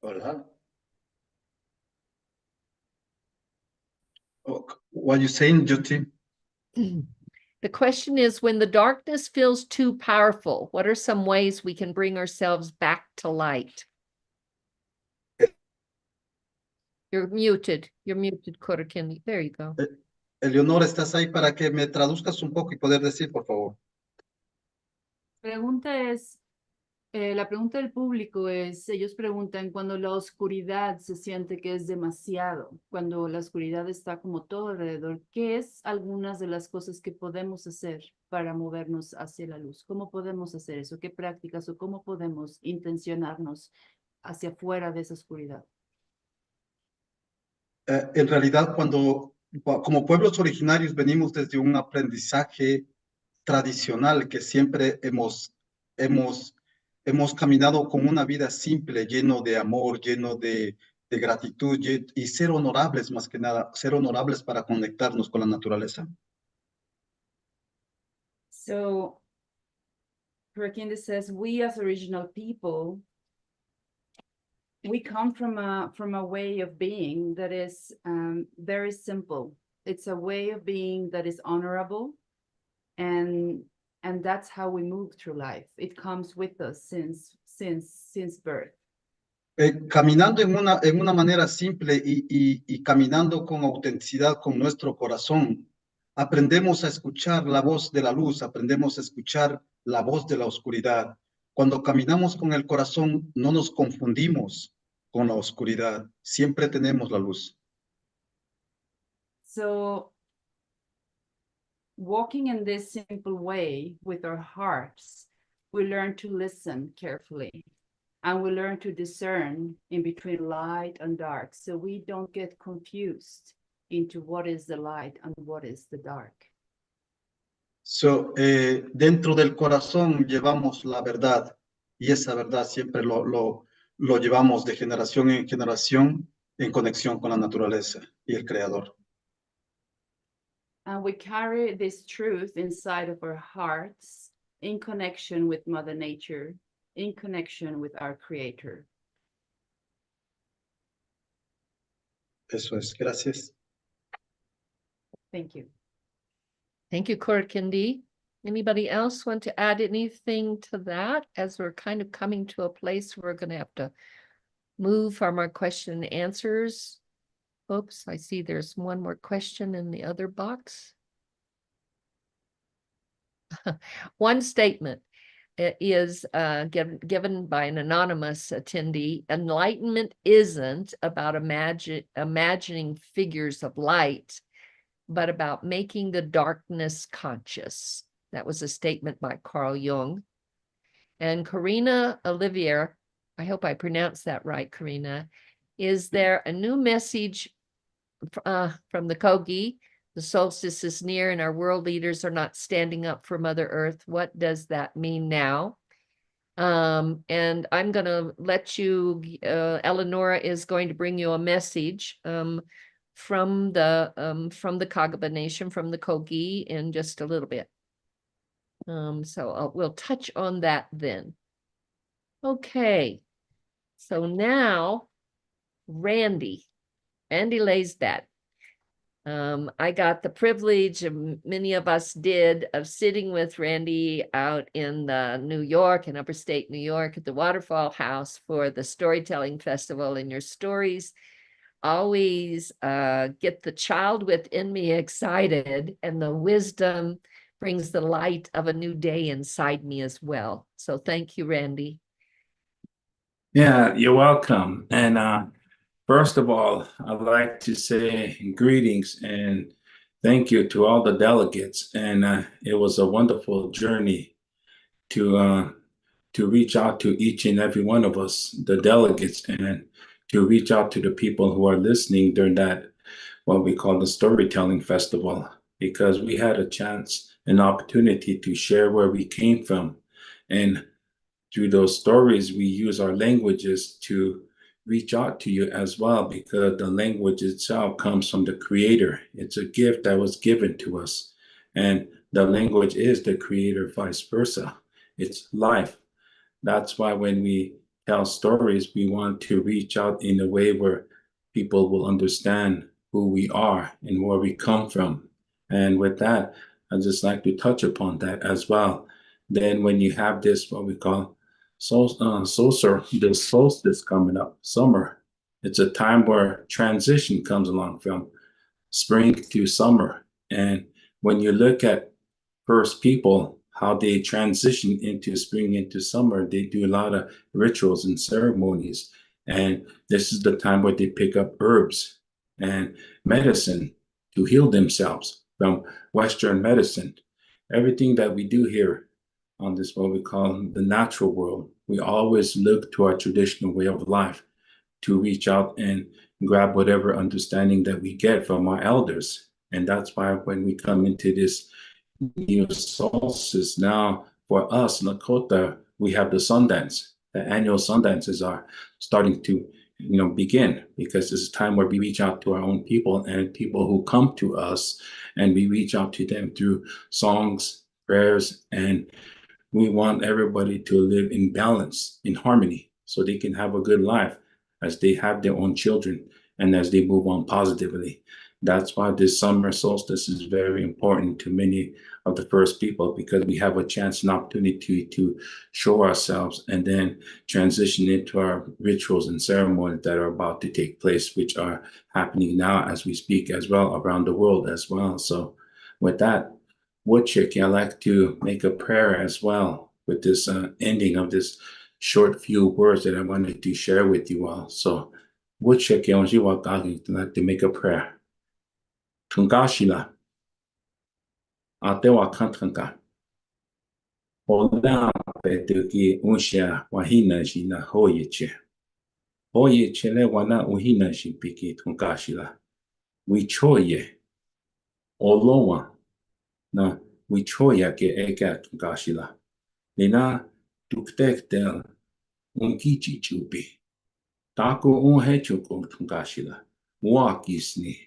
Hola. Oh, what are you saying, Jyoti? The question is, when the darkness feels too powerful, what are some ways we can bring ourselves back to light? You're muted, Kurikindi. There you go. Eleonora, ¿estás ahí para que me traduzcas un poco y poder decir, por favor? La pregunta del público es, ellos preguntan cuando la oscuridad se siente que es demasiado, cuando la oscuridad está como todo alrededor, ¿qué es algunas de las cosas que podemos hacer para movernos hacia la luz? ¿Cómo podemos hacer eso? ¿Qué prácticas o cómo podemos intencionarnos hacia afuera de esa oscuridad? En realidad, como pueblos originarios venimos desde un aprendizaje tradicional que siempre hemos caminado con una vida simple, lleno de amor, lleno de gratitud y ser honorables más que nada, ser honorables para conectarnos con la naturaleza. So, Kurikindi says, we as original people, we come from a way of being that is very simple. It's a way of being that is honorable, and that's how we move through life. It comes with us since birth. Caminando en una manera simple y caminando con autenticidad con nuestro corazón, aprendemos a escuchar la voz de la luz, aprendemos a escuchar la voz de la oscuridad. Cuando caminamos con el corazón, no nos confundimos con la oscuridad, siempre tenemos la luz. So, walking in this simple way with our hearts, we learn to listen carefully, and we learn to discern in between light and dark, so we don't get confused into what is the light and what is the dark. So, dentro del corazón llevamos la verdad, y esa verdad siempre lo llevamos de generación en generación en conexión con la naturaleza y el Creador. And we carry this truth inside of our hearts in connection with Mother Nature, in connection with our Creator. Eso es, gracias. Thank you. Thank you, Kurikindi. Anybody else want to add anything to that, as we're kind of coming to a place where we're going to have to move from our question and answers? Oops, I see there's one more question in the other box. One statement is given by an anonymous attendee. Enlightenment isn't about imagining figures of light, but about making the darkness conscious. That was a statement by Carl Jung. And Karina Olivier, I hope I pronounced that right, Karina. Is there a new message from the Kogi? The solstice is near and our world leaders are not standing up for Mother Earth. What does that mean now? And I'm going to let you, Eleonora is going to bring you a message from the Kaggabba Nation, from the Kogi, in just a little bit. So we'll touch on that then. Okay, so now Randy Laysbat. I got the privilege, and many of us did, of sitting with Randy out in New York, in upstate New York, at the Waterfall House for the Storytelling Festival. And your stories always get the child within me excited, and the wisdom brings the light of a new day inside me as well. So thank you, Randy. Yeah, you're welcome. And first of all, I'd like to say greetings and thank you to all the delegates. And it was a wonderful journey to reach out to each and every one of us, the delegates, and to reach out to the people who are listening during that, what we call the Storytelling Festival, because we had a chance, an opportunity to share where we came from. And through those stories, we use our languages to reach out to you as well, because the language itself comes from the Creator. It's a gift that was given to us. And the language is the Creator, vice versa. It's life. That's why when we tell stories, we want to reach out in a way where people will understand who we are and where we come from. And with that, I just like to touch upon that as well. Then when you have this, what we call the solstice coming up, summer, it's a time where transition comes along from spring to summer. And when you look at first people, how they transition into spring, into summer, they do a lot of rituals and ceremonies. And this is the time where they pick up herbs and medicine to heal themselves from Western medicine. Everything that we do here on this, what we call the natural world, we always look to our traditional way of life to reach out and grab whatever understanding that we get from our elders. And that's why when we come into this new solstice now, for us, Lakota, we have the Sundance. The annual Sundances are starting to begin, because it's a time where we reach out to our own people and people who come to us, and we reach out to them through songs, prayers, and we want everybody to live in balance, in harmony, so they can have a good life as they have their own children and as they move on positively. That's why this summer solstice is very important to many of the first people, because we have a chance and opportunity to show ourselves and then transition into our rituals and ceremonies that are about to take place, which are happening now as we speak as well, around the world as well. So with that, Woodchick, I'd like to make a prayer as well with this ending of this short few words that I wanted to share with you all. So Woodchick, I'd like to make a prayer. Tungashila Atewa Kantanka Ola Petuki Unsha Wahina Jina Hoyeche Hoyeche Le Wana Uhina Shipiki Tungashila Wichoye Olowa Na Wichoya Ke Eka Tungashila Lina Tuktek Del Unkichi Chupi Taku Unhechuko Tungashila Wakisni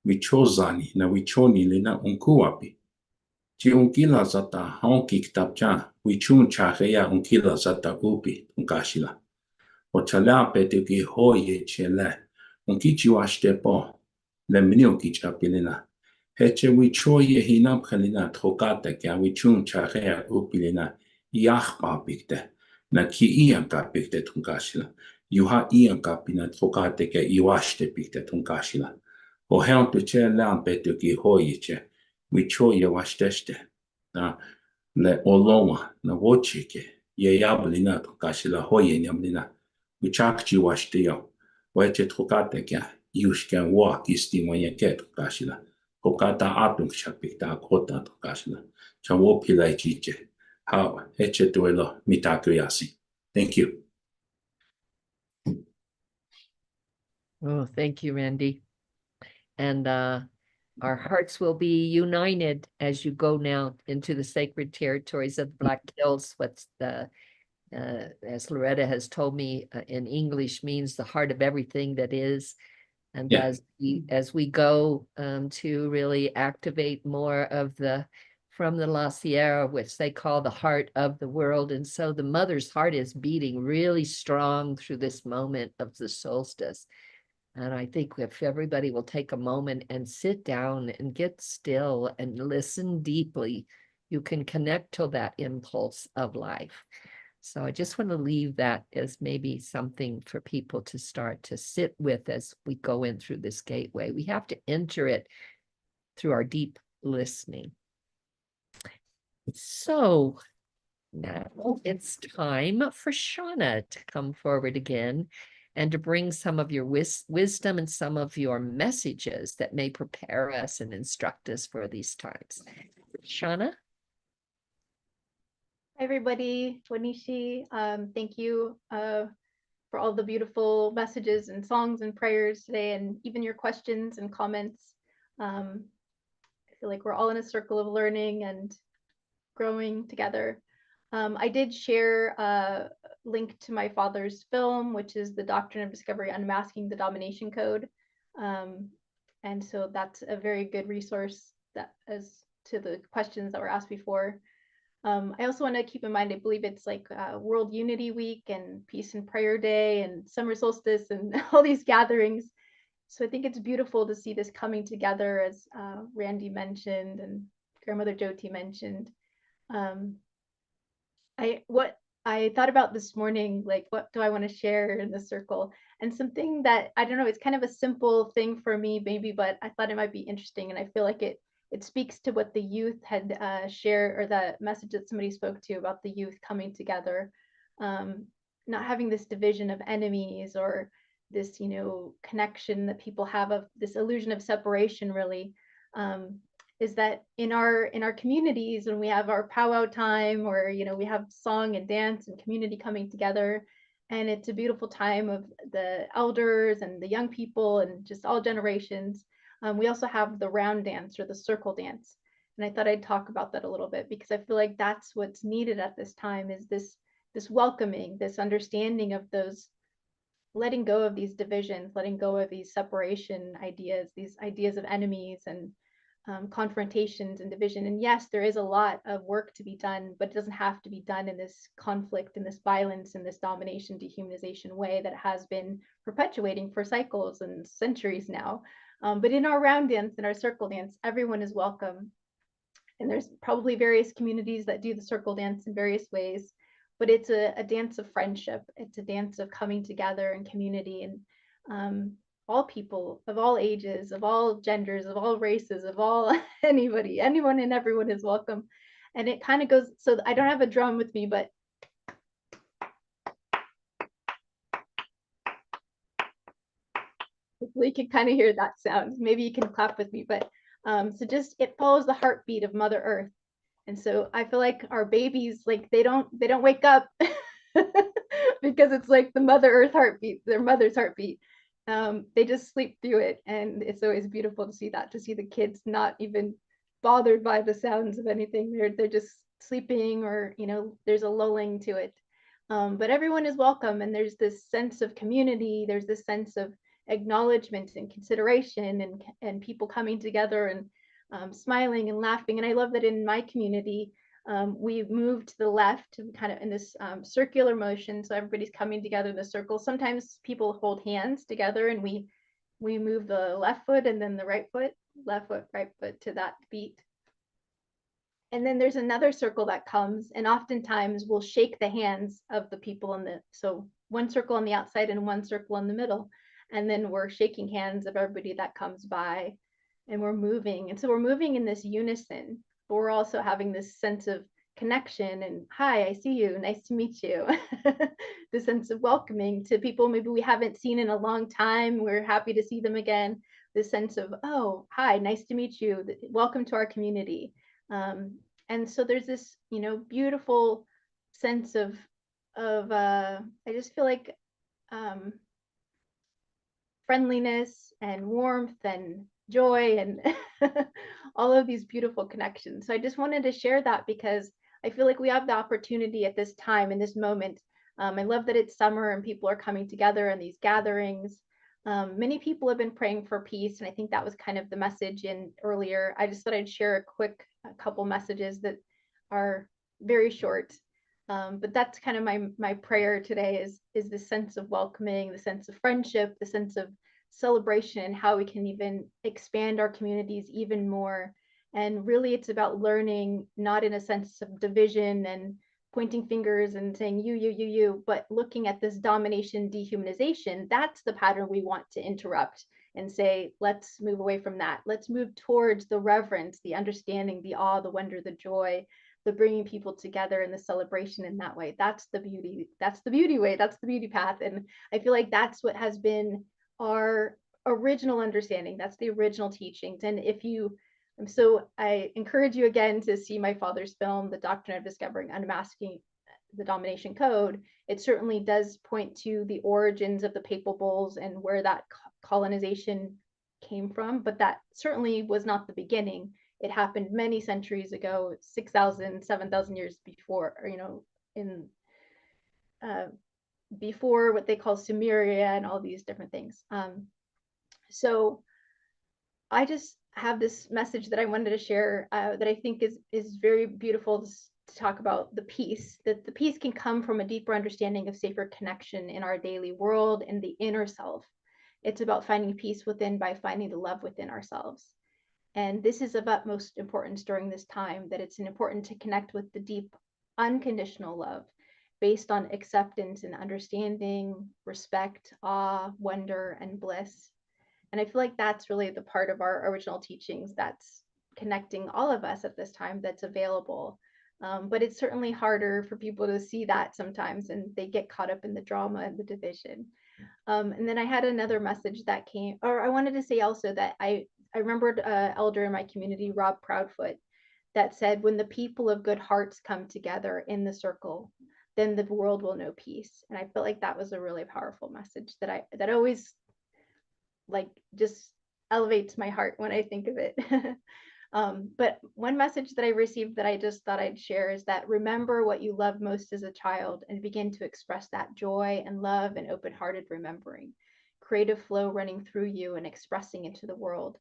Wichozani na wichoni lina unkuapi. Chi unkila zata honki kitapcha, wichun chahea unkila zata upi unkashila. Ochala petuki hoye chele, unkichi washtepo, le mini unkicha pilina. Heche wichoye hinap kalina trokate kya wichun chahea upi lina, yachpa pikte, na ki ianka pikte tunkashila. Yuha ianka pina trokate kya iwashte pikte tunkashila. O heon tu che lan petu ki hoyiche, we choye washteste, na le oloma, na wochike, ye yablina to kashila hoye nyamlina, we chakchi washteo, weche trokate kya, yushken walk isti moye ket kashila, kokata atung chapikta kota to kashila, chawopila chiche, how eche tuelo mitakuyasi. Thank you. Oh, thank you, Randy. And our hearts will be united as you go now into the sacred territories of the Black Hills. What's the, as Loretta has told me in English, means the heart of everything that is. And Yeah. as we go to really activate more of from the La Sierra, which they call the heart of the world. And so the mother's heart is beating really strong through this moment of the solstice. And I think if everybody will take a moment and sit down and get still and listen deeply, you can connect to that impulse of life. So I just want to leave that as maybe something for people to start to sit with as we go in through this gateway. We have to enter it through our deep listening. So now it's time for Shawna to come forward again and to bring some of your wisdom and some of your messages that may prepare us and instruct us for these times. Shawna? Hi, everybody. Wanishi, thank you for all the beautiful messages and songs and prayers today, and even your questions and comments. I feel like we're all in a circle of learning and growing together. I did share a link to my father's film, which is The Doctrine of Discovery, Unmasking the Domination Code. And so that's a very good resource that as to the questions that were asked before. I also want to keep in mind, I believe it's like World Unity Week and Peace and Prayer Day and Summer Solstice and all these gatherings. So I think it's beautiful to see this coming together, as Randy mentioned, and grandmother Jyoti mentioned. What I thought about this morning, like, what do I want to share in the circle? And something that, I don't know, it's kind of a simple thing for me, maybe, but I thought it might be interesting. And I feel like it speaks to what the youth had shared, or the message that somebody spoke to about the youth coming together, not having this division of enemies, or this, you know, connection that people have, of this illusion of separation, really. Is that in our communities, when we have our powwow time, or, you know, we have song and dance and community coming together, and it's a beautiful time of the elders and the young people and just all generations. We also have the round dance, or the circle dance. And I thought I'd talk about that a little bit, because I feel like that's what's needed at this time, is this welcoming, this understanding of those, letting go of these divisions, letting go of these separation ideas, these ideas of enemies and confrontations and division. And yes, there is a lot of work to be done, but it doesn't have to be done in this conflict, in this violence, in this domination, dehumanization way that has been perpetuating for cycles and centuries now. But in our round dance, in our circle dance, everyone is welcome. And there's probably various communities that do the circle dance in various ways, but it's a dance of friendship. It's a dance of coming together in community, and all people of all ages, of all genders, of all races, of all anyone and everyone is welcome. And it kind of goes, so I don't have a drum with me, but hopefully you can kind of hear that sound. Maybe you can clap with me, but so just, it follows the heartbeat of Mother Earth. And so I feel like our babies, like, they don't wake up because it's like the Mother Earth heartbeat, their mother's heartbeat. They just sleep through it, and it's always beautiful to see that, to see the kids not even bothered by the sounds of anything. They're just sleeping, or, you know, there's a lulling to it. But everyone is welcome, and there's this sense of community, there's this sense of acknowledgement and consideration, and people coming together and smiling and laughing. And I love that in my community, we moved to the left, kind of in this circular motion, so everybody's coming together in the circle. Sometimes people hold hands together, and we move the left foot and then the right foot, left foot, right foot, to that beat. And then there's another circle that comes, and oftentimes we'll shake the hands of the people so one circle on the outside and one circle in the middle, and then we're shaking hands of everybody that comes by, and we're moving. And so we're moving in this unison, but we're also having this sense of connection, and hi, I see you, nice to meet you. The sense of welcoming to people maybe we haven't seen in a long time, we're happy to see them again. The sense of, oh, hi, nice to meet you, welcome to our community. And so there's this, you know, beautiful sense of I just feel like friendliness and warmth and joy and all of these beautiful connections. So I just wanted to share that, because I feel like we have the opportunity at this time, in this moment. I love that it's summer and people are coming together in these gatherings. Many people have been praying for peace, and I think that was kind of the message in earlier. I just thought I'd share a couple messages that are very short. But that's kind of my prayer today, is the sense of welcoming, the sense of friendship, the sense of celebration, how we can even expand our communities even more. And really, it's about learning, not in a sense of division and pointing fingers and saying you, but looking at this domination, dehumanization. That's the pattern we want to interrupt and say, let's move away from that. Let's move towards the reverence, the understanding, the awe, the wonder, the joy, the bringing people together in the celebration in that way. That's the beauty. That's the beauty way. That's the beauty path. And I feel like that's what has been our original understanding. That's the original teachings. And so I encourage you again to see my father's film, The Doctrine of Discovering Unmasking the Domination Code. It certainly does point to the origins of the papal bulls and where that colonization came from, but that certainly was not the beginning. It happened many centuries ago, 6,000, 7,000 years before, or, you know, before what they call Sumeria and all these different things. So I just have this message that I wanted to share that I think is very beautiful to talk about the peace, that the peace can come from a deeper understanding of safer connection in our daily world and the inner self. It's about finding peace within by finding the love within ourselves. And this is of utmost importance during this time, that it's important to connect with the deep, unconditional love based on acceptance and understanding, respect, awe, wonder, and bliss. And I feel like that's really the part of our original teachings that's connecting all of us at this time that's available. But it's certainly harder for people to see that sometimes, and they get caught up in the drama and the division. And then I had another message that came, or I wanted to say also that I remembered an elder in my community, Rob Proudfoot, that said, when the people of good hearts come together in the circle, then the world will know peace. And I felt like that was a really powerful message that always like just elevates my heart when I think of it. But one message that I received that I just thought I'd share is that remember what you loved most as a child and begin to express that joy and love and open-hearted remembering. Creative flow running through you and expressing into the world.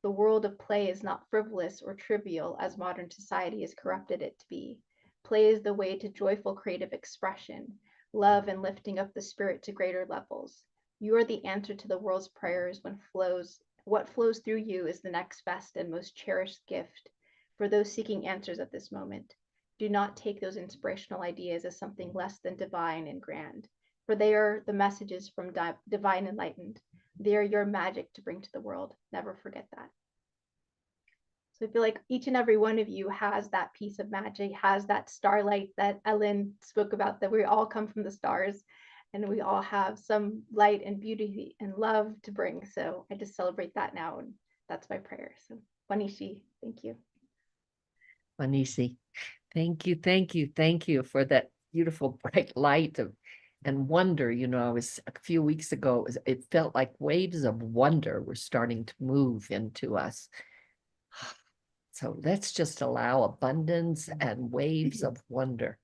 The world of play is not frivolous or trivial as modern society has corrupted it to be. Play is the way to joyful creative expression, love and lifting up the spirit to greater levels. You are the answer to the world's prayers what flows through you is the next best and most cherished gift for those seeking answers at this moment. Do not take those inspirational ideas as something less than divine and grand, for they are the messages from divine enlightened. They are your magic to bring to the world. Never forget that. So I feel like each and every one of you has that piece of magic, has that starlight that Elin spoke about, that we all come from the stars. And we all have some light and beauty and love to bring. So I just celebrate that now. And that's my prayer. So Wanishi, thank you. Wanishi, thank you for that beautiful bright light and wonder. You know, I was a few weeks ago, it felt like waves of wonder were starting to move into us. So let's just allow abundance and waves of wonder.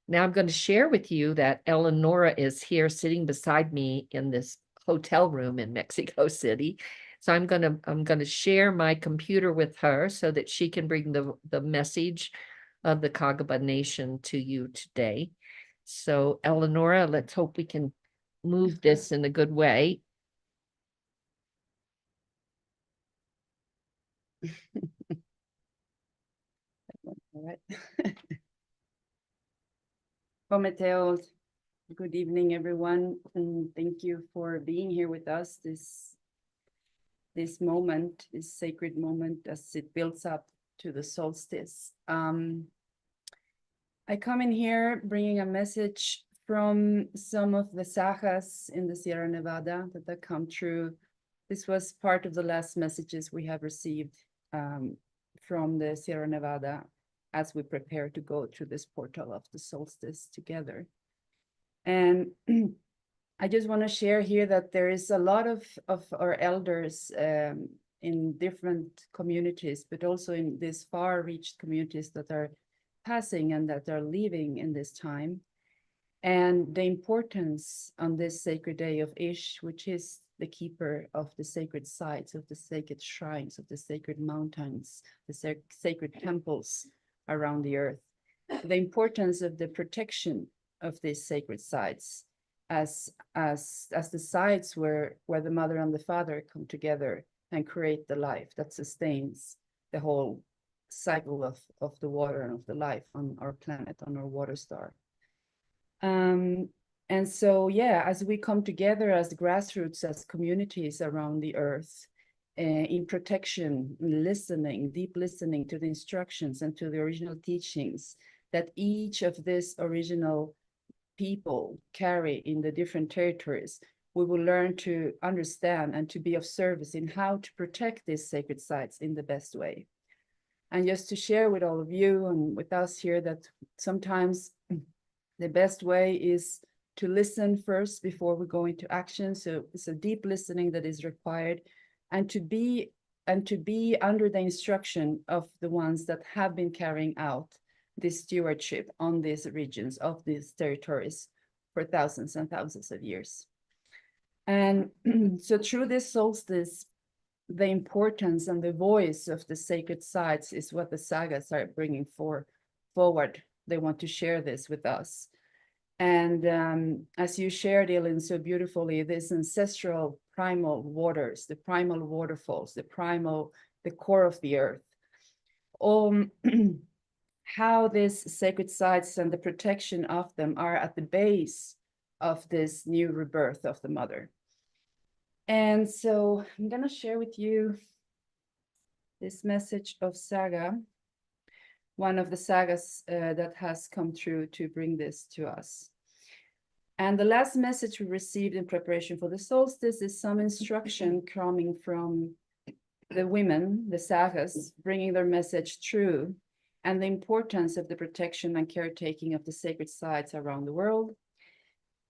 Now I'm going to share with you that Eleonora is here sitting beside me in this hotel room in Mexico City. So I'm going to share my computer with her so that she can bring the message of the Kaggabba Nation to you today. So Eleonora, let's hope we can move this in a good way. All right. Pometeos, good evening, everyone, and thank you for being here with us this moment, this sacred moment as it builds up to the solstice. I come in here bringing a message from some of the sagas in the Sierra Nevada that come true. This was part of the last messages we have received from the Sierra Nevada as we prepare to go through this portal of the solstice together. And I just want to share here that there is a lot of our elders in different communities, but also in these far-reached communities that are passing and that are leaving in this time. And the importance on this sacred day of Ish, which is the keeper of the sacred sites, of the sacred shrines, of the sacred mountains, the sacred temples around the earth, the importance of the protection of these sacred sites as the sites where the mother and the father come together and create the life that sustains the whole cycle of the water and of the life on our planet, on our water star. And so, yeah, as we come together as grassroots, as communities around the earth, in protection, listening, deep listening to the instructions and to the original teachings that each of these original people carry in the different territories, we will learn to understand and to be of service in how to protect these sacred sites in the best way. And just to share with all of you and with us here that sometimes the best way is to listen first before we go into action. So it's a deep listening that is required, and to be under the instruction of the ones that have been carrying out this stewardship on these regions of these territories for thousands and thousands of years. And so through this solstice, the importance and the voice of the sacred sites is what the sagas are bringing forward. They want to share this with us. And as you shared, Elin, so beautifully, these ancestral primal waters, the primal waterfalls, the core of the earth, how these sacred sites and the protection of them are at the base of this new rebirth of the mother. And so I'm going to share with you this message of Saga, one of the sagas that has come through to bring this to us. And the last message we received in preparation for the solstice is some instruction coming from the women, the sagas, bringing their message through, and the importance of the protection and caretaking of the sacred sites around the world.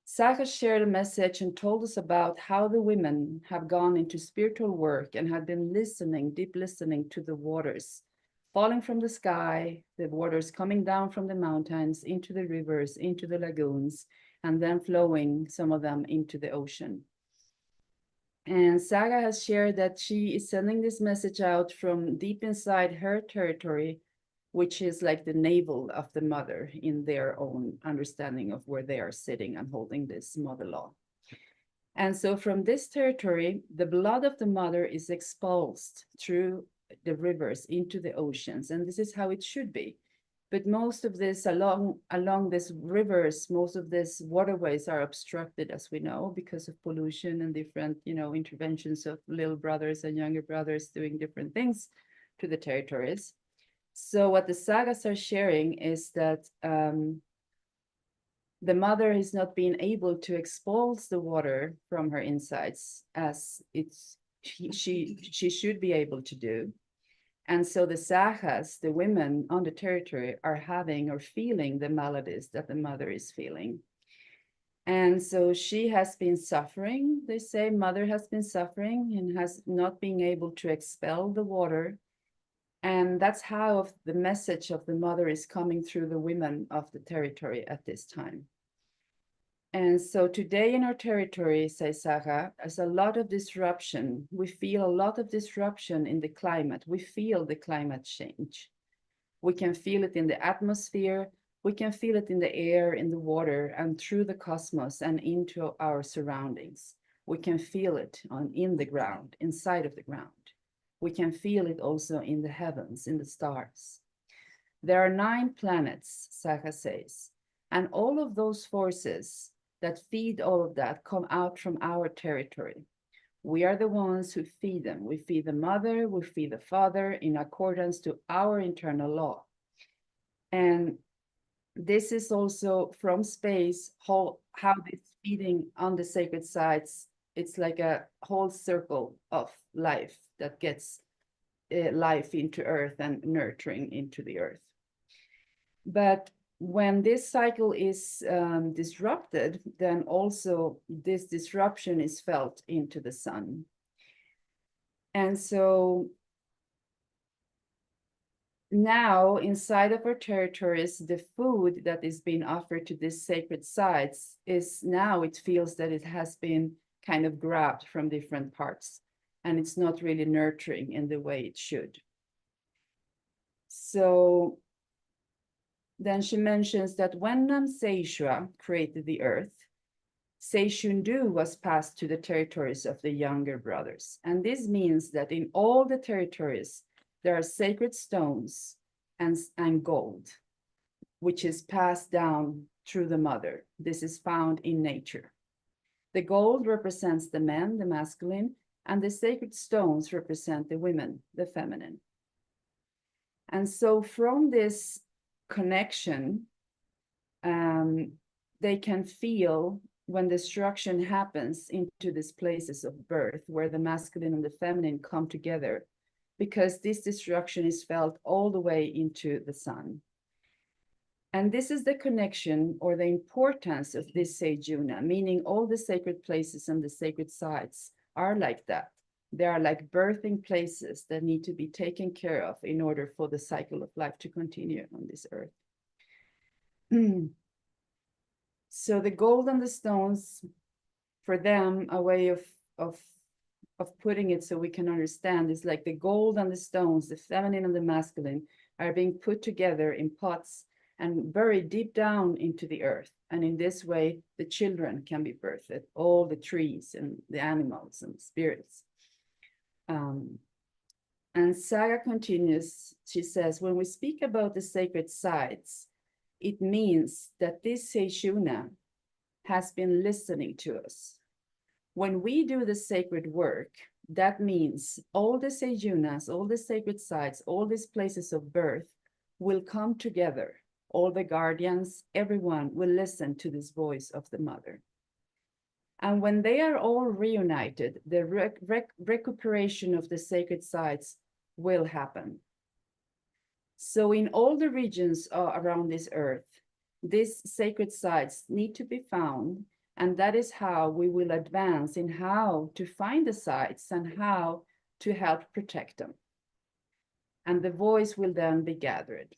Saga shared a message and told us about how the women have gone into spiritual work and have been listening, deep listening to the waters falling from the sky, the waters coming down from the mountains into the rivers, into the lagoons, and then flowing, some of them, into the ocean. And Saga has shared that she is sending this message out from deep inside her territory, which is like the navel of the mother in their own understanding of where they are sitting and holding this mother law. And so from this territory, the blood of the mother is expulsed through the rivers into the oceans. And this is how it should be. But most of this along these rivers, most of these waterways are obstructed, as we know, because of pollution and different, interventions of little brothers and younger brothers doing different things to the territories. So what the sagas are sharing is that the mother is not being able to expulse the water from her insides as she should be able to do. And so the sagas, the women on the territory, are having or feeling the maladies that the mother is feeling. And so she has been suffering, they say, mother has been suffering and has not been able to expel the water. And that's how the message of the mother is coming through the women of the territory at this time. And so today in our territory, says Saga, there's a lot of disruption. We feel a lot of disruption in the climate. We feel the climate change. We can feel it in the atmosphere. We can feel it in the air, in the water, and through the cosmos and into our surroundings. We can feel it in the ground, inside of the ground. We can feel it also in the heavens, in the stars. There are 9 planets, Saga says, and all of those forces that feed all of that come out from our territory. We are the ones who feed them. We feed the mother, we feed the father in accordance to our internal law. And this is also from space, how this feeding on the sacred sites, it's like a whole circle of life that gets life into earth and nurturing into the earth. But when this cycle is disrupted, then also this disruption is felt into the sun. And so now inside of our territories, the food that is being offered to these sacred sites is now it feels that it has been kind of grabbed from different parts and it's not really nurturing in the way it should. So then she mentions that when Namseishua created the earth, Seishundu was passed to the territories of the younger brothers. And this means that in all the territories, there are sacred stones and gold, which is passed down through the mother. This is found in nature. The gold represents the men, the masculine, and the sacred stones represent the women, the feminine. And so from this connection, they can feel when destruction happens into these places of birth where the masculine and the feminine come together, because this destruction is felt all the way into the sun. And this is the connection or the importance of this Sejuna, meaning all the sacred places and the sacred sites are like that. They are like birthing places that need to be taken care of in order for the cycle of life to continue on this earth. So the gold and the stones, for them, a way of putting it so we can understand is like the gold and the stones, the feminine and the masculine, are being put together in pots and buried deep down into the earth. And in this way, the children can be birthed, all the trees and the animals and spirits. And Saga continues, she says, when we speak about the sacred sites, it means that this Shawna has been listening to us. When we do the sacred work, that means all the Seyunas, all the sacred sites, all these places of birth will come together. All the guardians, everyone will listen to this voice of the mother. And when they are all reunited, the recuperation of the sacred sites will happen. So in all the regions around this earth, these sacred sites need to be found, and that is how we will advance in how to find the sites and how to help protect them. And the voice will then be gathered.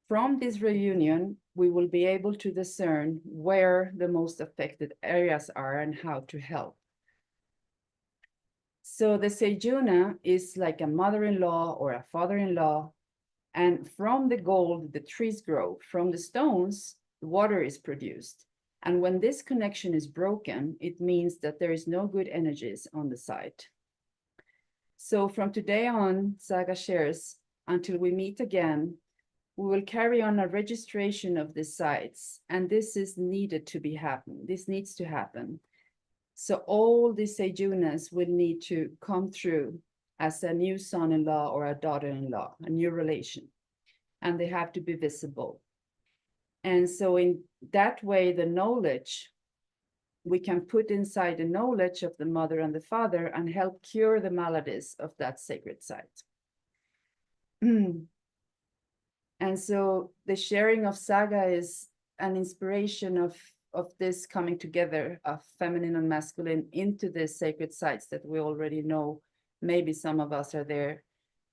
From this reunion, we will be able to discern where the most affected areas are and how to help. So the Seyuna is like a mother-in-law or a father-in-law, and from the gold, the trees grow. From the stones, water is produced. And when this connection is broken, it means that there is no good energies on the site. So from today on, Saga shares, until we meet again, we will carry on a registration of the sites, and this is needed to be happen. This needs to happen. So all the Seyunas will need to come through as a new son-in-law or a daughter-in-law, a new relation, and they have to be visible. And so in that way, the knowledge, we can put inside the knowledge of the mother and the father and help cure the maladies of that sacred site. And so the sharing of Saga is an inspiration of this coming together of feminine and masculine into the sacred sites that we already know. Maybe some of us are there.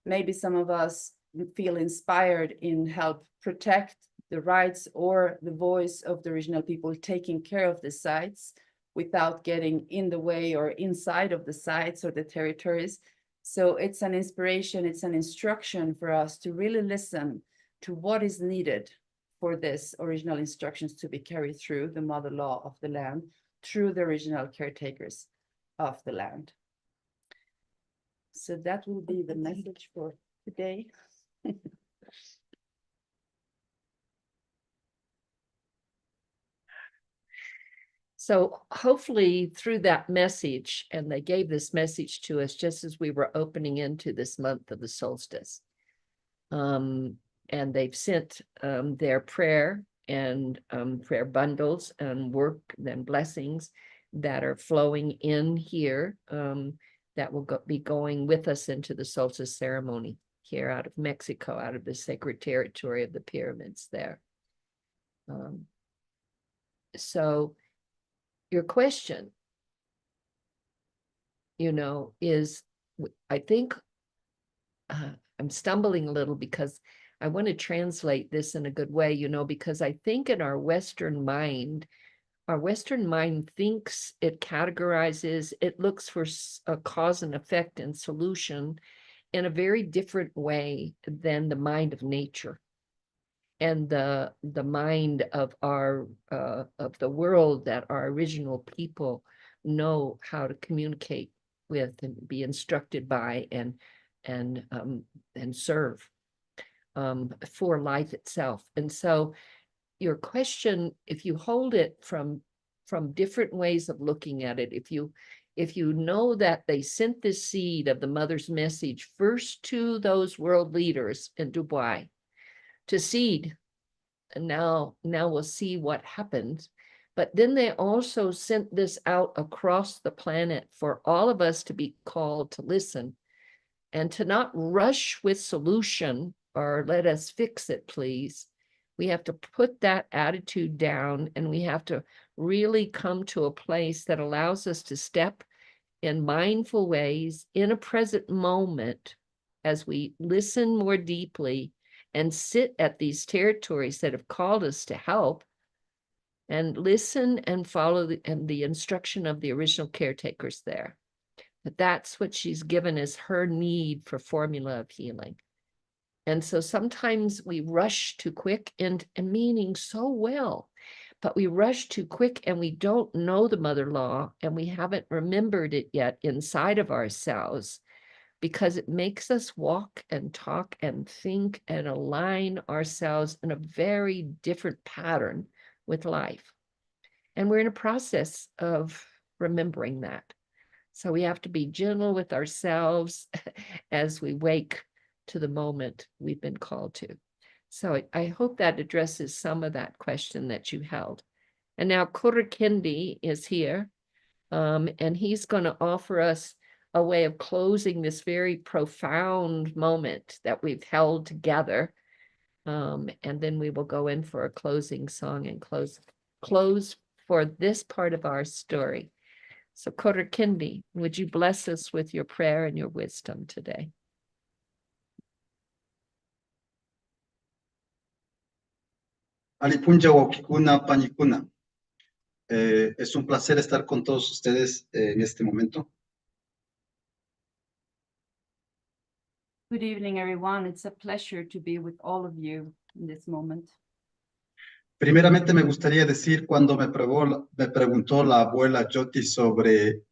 Maybe some of us feel inspired in help protect the rights or the voice of the original people taking care of the sites without getting in the way or inside of the sites or the territories. So it's an inspiration, it's an instruction for us to really listen to what is needed for this original instructions to be carried through the mother law of the land, through the original caretakers of the land. So that will be the message for today. So hopefully through that message, and they gave this message to us just as we were opening into this month of the solstice. And they've sent their prayer and prayer bundles and work and blessings that are flowing in here that will be going with us into the solstice ceremony here out of Mexico, out of the sacred territory of the pyramids there. So your question, is, I think I'm stumbling a little because I want to translate this in a good way, because I think in our Western mind thinks, it categorizes, it looks for a cause and effect and solution in a very different way than the mind of nature and the mind of our of the world that our original people know how to communicate with and be instructed by and serve for life itself. And so your question, if you hold it from different ways of looking at it, if you know that they sent this seed of the mother's message first to those world leaders in Dubai to seed, and now we'll see what happens. But then they also sent this out across the planet for all of us to be called to listen and to not rush with solution or let us fix it, please. We have to put that attitude down, and we have to really come to a place that allows us to step in mindful ways in a present moment as we listen more deeply and sit at these territories that have called us to help and listen and follow the instruction of the original caretakers there. But that's what she's given as her need for formula of healing. And so sometimes we rush too quick and meaning so well, but we rush too quick and we don't know the mother law and we haven't remembered it yet inside of ourselves, because it makes us walk and talk and think and align ourselves in a very different pattern with life. And we're in a process of remembering that. So we have to be gentle with ourselves as we wake to the moment we've been called to. So I hope that addresses some of that question that you held. And now Kurikindi is here, and he's going to offer us a way of closing this very profound moment that we've held together. And then we will go in for a closing song and close for this part of our story. So Kurikindi, would you bless us with your prayer and your wisdom today? Alipunja Wakikuna Panikuna. Es un placer estar con todos ustedes en este momento. Good evening, everyone. It's a pleasure to be with all of you in this moment. Primeramente me gustaría decir, cuando me preguntó la abuela Jyoti sobre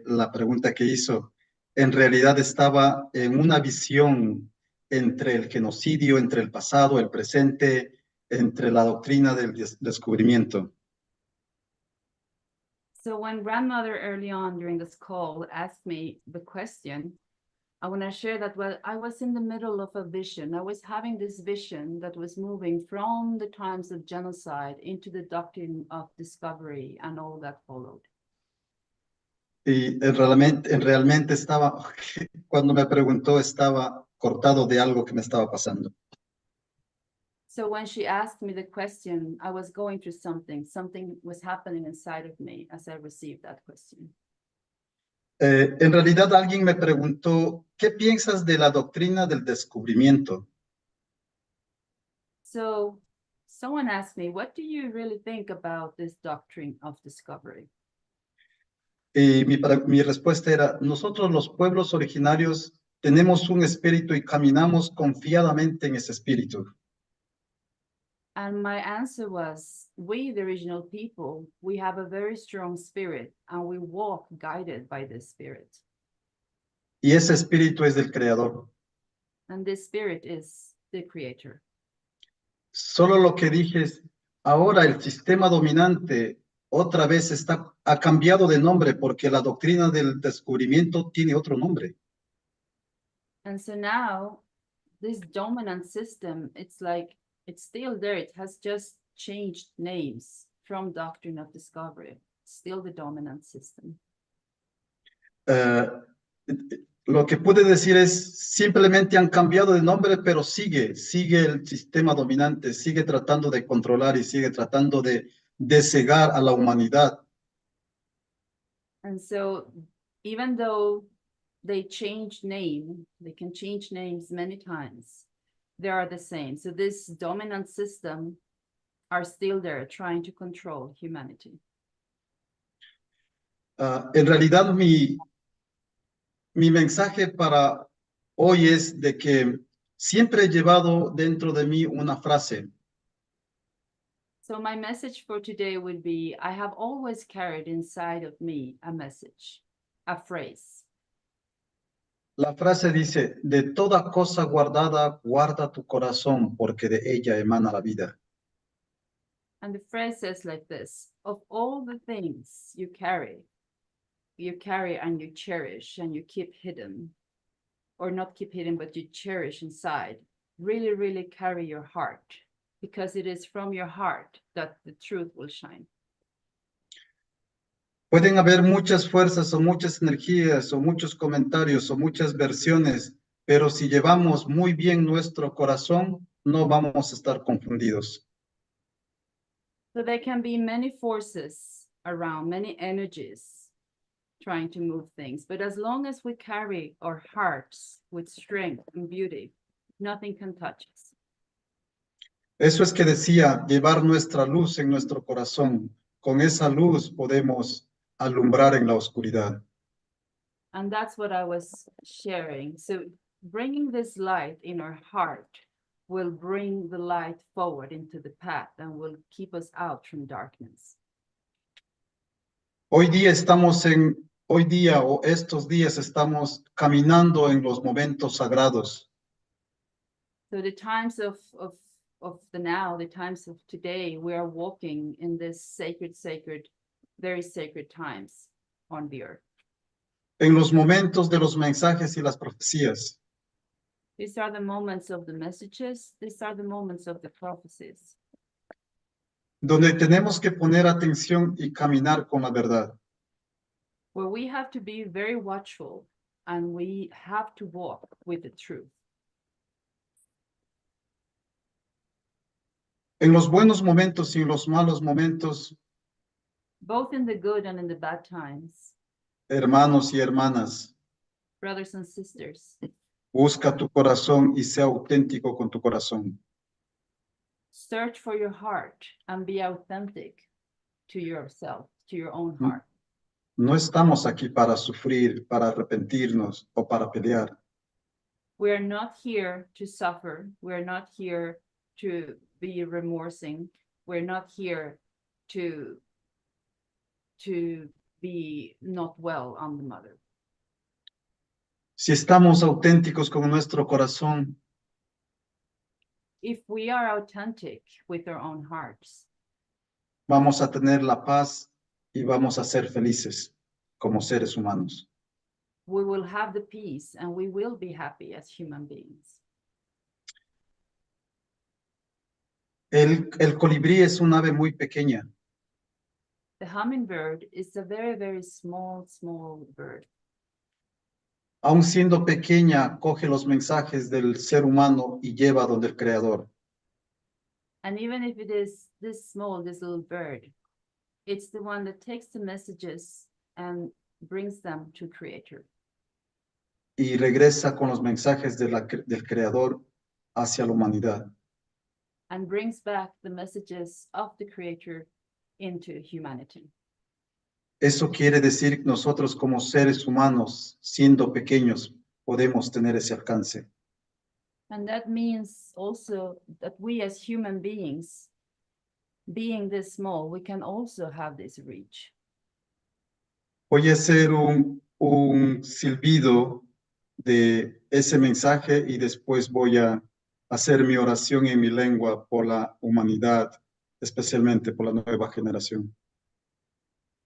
la pregunta que hizo, en realidad estaba en una visión entre el genocidio, entre el pasado, el presente, entre la doctrina del descubrimiento. So when grandmother early on during this call asked me the question, I want to share that, well, I was in the middle of a vision. I was having this vision that was moving from the times of genocide into the doctrine of discovery and all that followed. Y realmente estaba, cuando me preguntó, estaba cortado de algo que me estaba pasando. So when she asked me the question, I was going through something was happening inside of me as I received that question. En realidad alguien me preguntó, ¿qué piensas de la doctrina del descubrimiento? So someone asked me, what do you really think about this doctrine of discovery? Y mi respuesta era, nosotros los pueblos originarios tenemos un espíritu y caminamos confiadamente en ese espíritu. And my answer was, we, the original people, we have a very strong spirit and we walk guided by this spirit. Y ese espíritu es del Creador. And this spirit is the creator. Solo lo que dije es, ahora el sistema dominante otra vez ha cambiado de nombre porque la doctrina del descubrimiento tiene otro nombre. And so now this dominant system, it's like, it's still there. It has just changed names from doctrine of discovery. It's still the dominant system. Lo que pude decir es, simplemente han cambiado de nombre, pero sigue el sistema dominante, sigue tratando de controlar y sigue tratando de cegar a la humanidad. And so even though they change name, they can change names many times, they are the same. So this dominant system are still there trying to control humanity. En realidad mi mensaje para hoy es de que siempre he llevado dentro de mí una frase. So my message for today would be, I have always carried inside of me a message, a phrase. La frase dice, de toda cosa guardada, guarda tu corazón, porque de ella emana la vida. And the phrase says like this, of all the things you carry and you cherish and you keep hidden, or not keep hidden, but you cherish inside, really, really carry your heart, because it is from your heart that the truth will shine. Pueden haber muchas fuerzas o muchas energías o muchos comentarios o muchas versiones, pero si llevamos muy bien nuestro corazón, no vamos a estar confundidos. So there can be many forces around, many energies trying to move things, but as long as we carry our hearts with strength and beauty, nothing can touch us. Eso es que decía, llevar nuestra luz en nuestro corazón. Con esa luz podemos alumbrar en la oscuridad. And that's what I was sharing. So bringing this light in our heart, will bring the light forward into the path and will keep us out from darkness. Hoy día o estos días estamos caminando en los momentos sagrados. So the times of the now, the times of today, we are walking in this sacred, very sacred times on the earth. En los momentos de los mensajes y las profecías. These are the moments of the messages. These are the moments of the prophecies. Donde tenemos que poner atención y caminar con la verdad. Where we have to be very watchful and we have to walk with the truth. En los buenos momentos y en los malos momentos, Both in the good and in the bad times, hermanos y hermanas, brothers and sisters, busca tu corazón y sea auténtico con tu corazón. search for your heart and be authentic to yourself, to your own heart. No estamos aquí para sufrir, para arrepentirnos o para pelear. We are not here to suffer. We are not here to be remorsing. We're not here to be not well on the mother. Si estamos auténticos con nuestro corazón, If we are authentic with our own hearts, vamos a tener la paz y vamos a ser felices como seres humanos. we will have the peace and we will be happy as human beings. El colibrí es un ave muy pequeña, The hummingbird is a very, very small bird. aun siendo pequeña, coge los mensajes del ser humano y lleva donde el Creador. And even if it is this small, this little bird, it's the one that takes the messages and brings them to Creator. Y regresa con los mensajes del Creador hacia la humanidad. And brings back the messages of the Creator into humanity. Eso quiere decir que nosotros como seres humanos, siendo pequeños, podemos tener ese alcance. And that means also that we as human beings, being this small, we can also have this reach. Voy a hacer un silbido de ese mensaje y después voy a hacer mi oración en mi lengua por la humanidad, especialmente por la nueva generación.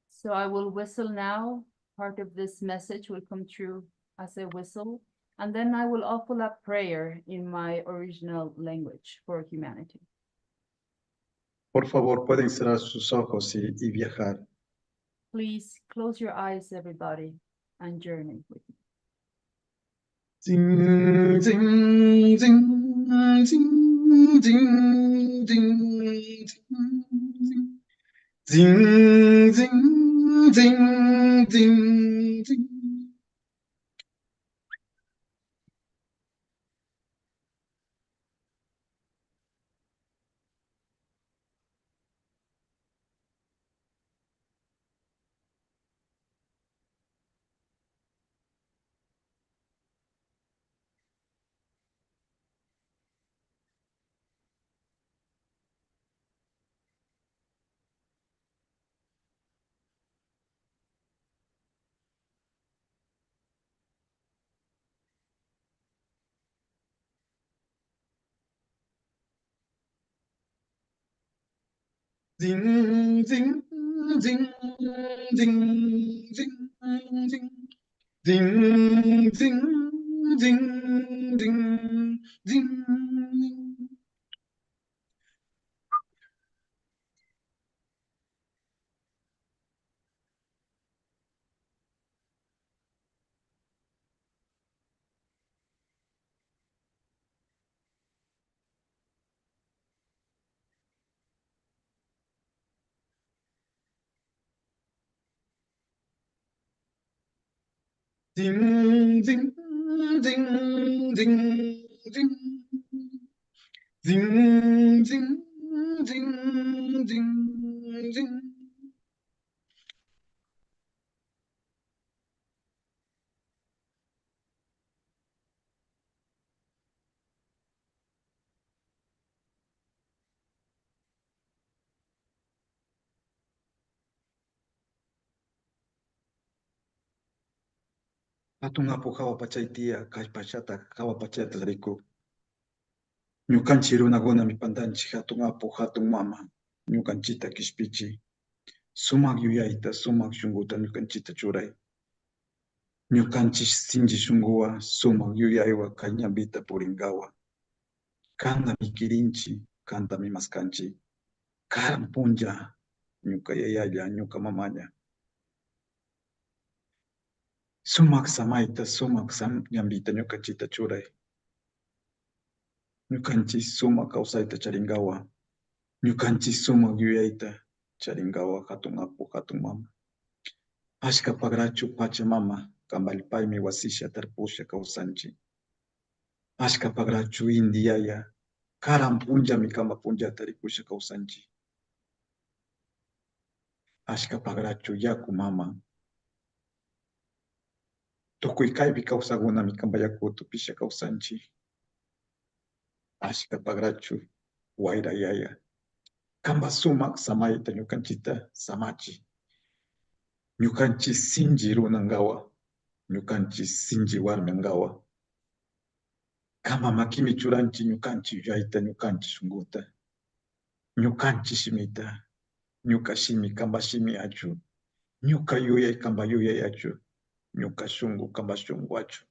So I will whistle now. Part of this message will come through as a whistle. And then I will offer up prayer in my original language for humanity. Por favor, pueden cerrar sus ojos y viajar. Please close your eyes, everybody, and journey with me. Zing, zing, zing, zing, zing, zing, zing. Zing, zing, zing, zing, zing. Zing, zing, zing, zing, zing, zing. Zing, zing, zing, zing, zing. Zing, zing, zing, zing, zing. Zing, zing, zing, zing, zing. Atungapu kawa pachaitia, kaypachata kawa pachata riku. Ñukanchi runaguna mi pandanchi hatungapu hatun mama. Ñukanchita kishpichi. Sumak yuyayta, sumak shunguta ñukanchita churay. Ñukanchi sinji shunguwa, sumak yuyaywa kañambita puringawa. Kanda mi kirinchi, kanda mi maskanchi. Karan punja, ñuka yayalla, ñuka mamanya. Sumak samaita, sumak ñambita ñukanchita churay. Ñukanchi sumak kawsayta charingawa. Ñukanchi sumak yuyayta charingawa hatungapu hatun mama. Ashka pagrachu pachamama, kambalpaymi wasisha tarpusha kawsanchi. Ashka pagrachu indiyaya, karan punjami kama punjata rikusha kawsanchi. Ashka pagrachu yaku mama. Tukuy kaypi kawsagunami kamba yakutu pisha kawsanchi. Ashka pagrachu wayra yaya. Kamba sumak samayta ñukanchita samachi. Ñukanchi sinji runangawa. Ñukanchi sinji warmengawa. Kama makimi churanchi ñukanchi yuyayta ñukanchi shunguta. Ñukanchi shimita. Ñuka shimi kamba shimi achu. Ñuka yuyay kamba yuyay achu. Ñuka shungu kamba shungu achu.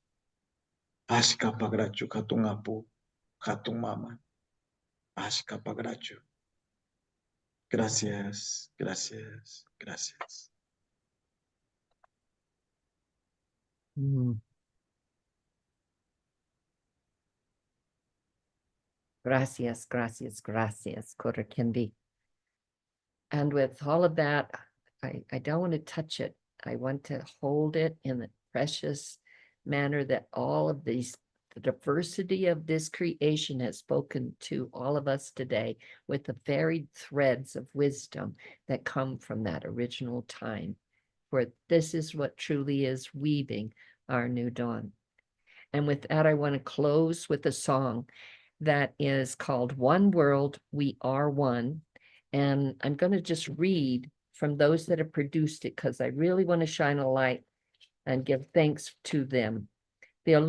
Ashka pagrachu hatun apu, hatun mama. Ashka pagrachu. Gracias, gracias, gracias. Gracias, gracias, gracias, Kurikindi. And with all of that, I don't want to touch it. I want to hold it in the precious manner that all of these, the diversity of this creation has spoken to all of us today with the varied threads of wisdom that come from that original time. For this is what truly is weaving our new dawn. And with that, I want to close with a song that is called One World, We Are One. And I'm going to just read from those that have produced it because I really want to shine a light and give thanks to them. The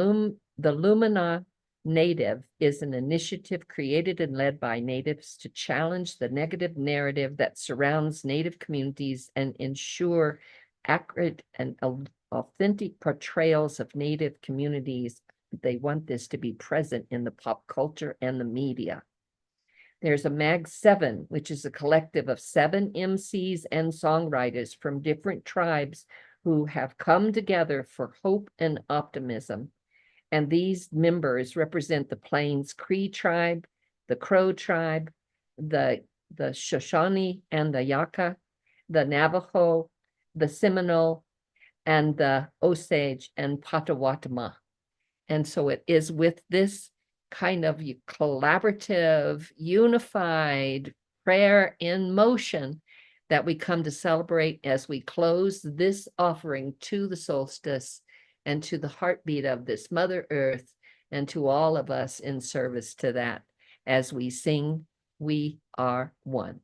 Lumina Native is an initiative created and led by natives to challenge the negative narrative that surrounds native communities and ensure accurate and authentic portrayals of native communities. They want this to be present in the pop culture and the media. There's a Mag 7, which is a collective of 7 MCs and songwriters from different tribes who have come together for hope and optimism. And these members represent the Plains Cree tribe, the Crow tribe, the Shawnee and the Yaka, the Navajo, the Seminole, and the Osage and Potawatomi. And so it is with this kind of collaborative, unified prayer in motion that we come to celebrate as we close this offering to the solstice and to the heartbeat of this Mother Earth and to all of us in service to that as we sing, We Are One.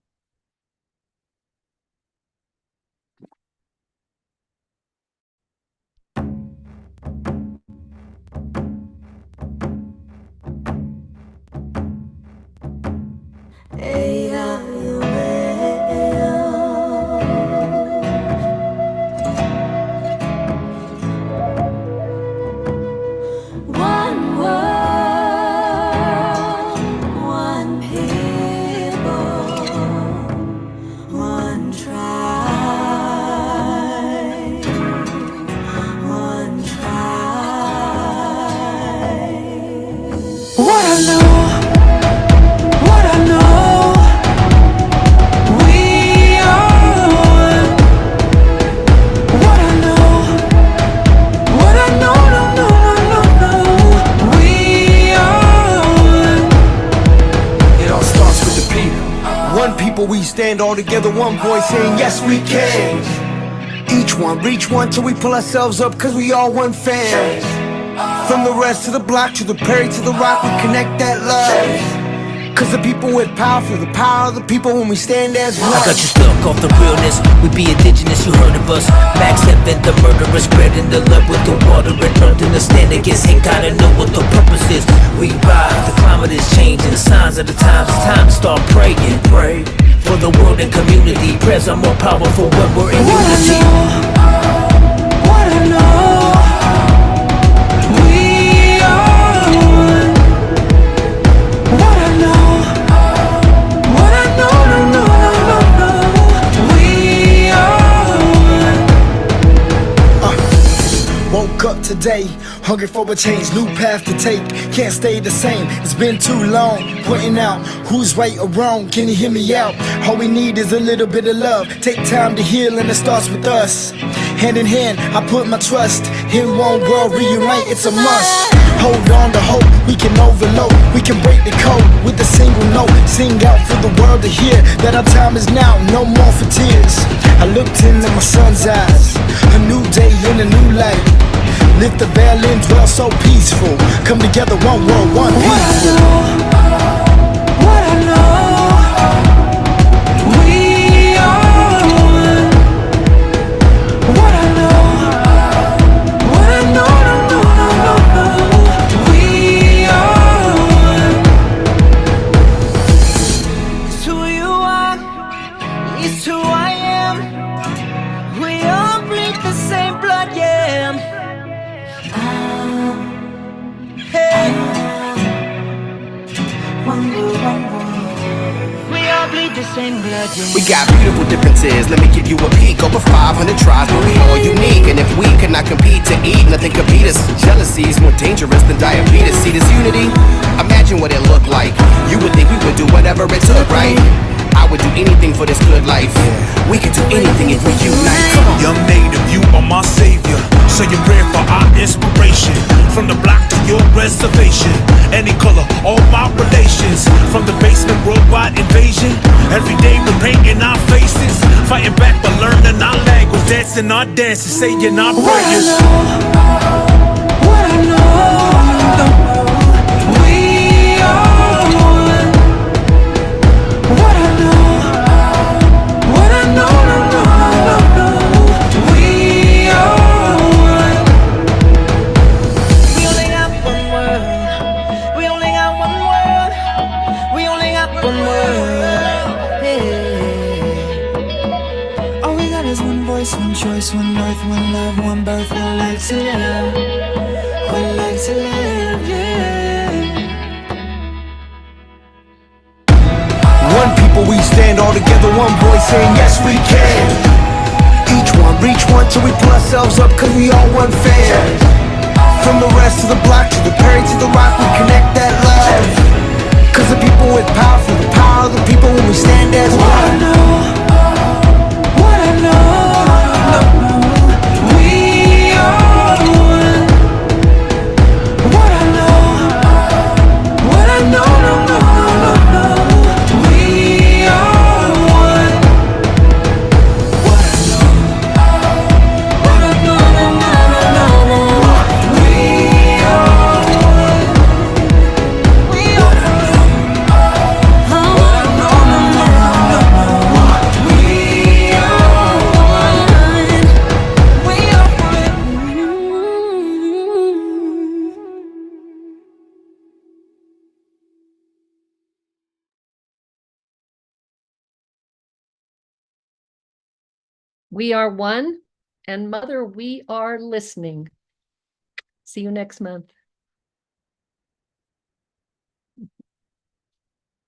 We stand all together, one voice saying yes we can. Each one, reach one till we pull ourselves up, cause we all one fam. From the rest to the block, to the Perry, to the rock, we connect that love. Cause the people with power feel the power of the people when we stand as one. I got you stuck off the realness. We be indigenous, you heard of us. Max Heaven, the murderer, spreading the love with the water and earth. Stand against hate, gotta know what the purpose is. We rise, the climate is changing, the signs of the times. It's time to start praying. Pray for the world and community. Prayers are more powerful when we're in unity. What I know, we are one. What I know, what I know, we are one. Woke up today, hungry for a change, new path to take. Can't stay the same, it's been too long. Pointing out who's right or wrong, can you hear me out? All we need is a little bit of love. Take time to heal and it starts with us. Hand in hand, I put my trust in one world, reunite, it's a must. Hold on to hope, we can overload. We can break the code with a single note. Sing out for the world to hear that our time is now, no more for tears. I looked into my son's eyes, a new day in a new light. Lift the veil in, dwell so peaceful. Come together, one world, one people. What I know, we are one. What I know, what I know, we are one. It's who you are, it's who I am. We all bleed the same blood, yeah. Hey. We all bleed the same blood, yeah. We got beautiful differences, let me give you a peek. Over 500 tribes, but we all unique. And if we could not compete to eat, nothing could beat us. Jealousy is more dangerous than diabetes. See this unity? Imagine what it looked like. You would think we would do whatever it took, right? I would do anything for this good life. We could do anything if we unite. Come on. Young native, you are my savior. Say your prayer for our inspiration. From the block to your reservation. Any color, all my relations. From the basement, worldwide invasion. Every day we're painting our faces. Fighting back but learning our language. Dancing our dances, saying our prayers. What I know, we are one. What I know, what I know, we are one. We only got one world. We only got one world. We only got one world. Hey. All we got is one voice, one choice, one earth, one love, one birth, one life to live. One life to live, yeah. One people we stand all together, one voice saying yes we can. Each one reach one till we pull ourselves up cause we all one fan. From the rest of the block to the Perry to the rock, we connect that love. Cause the people with power feel the power of the people when we stand as one. What I know, what I know, we are one. What I know, what I know, we are one. What I know, what I know, we are one. We are one. What I know, we are one. We are one. We are one, and Mother, we are listening. See you next month.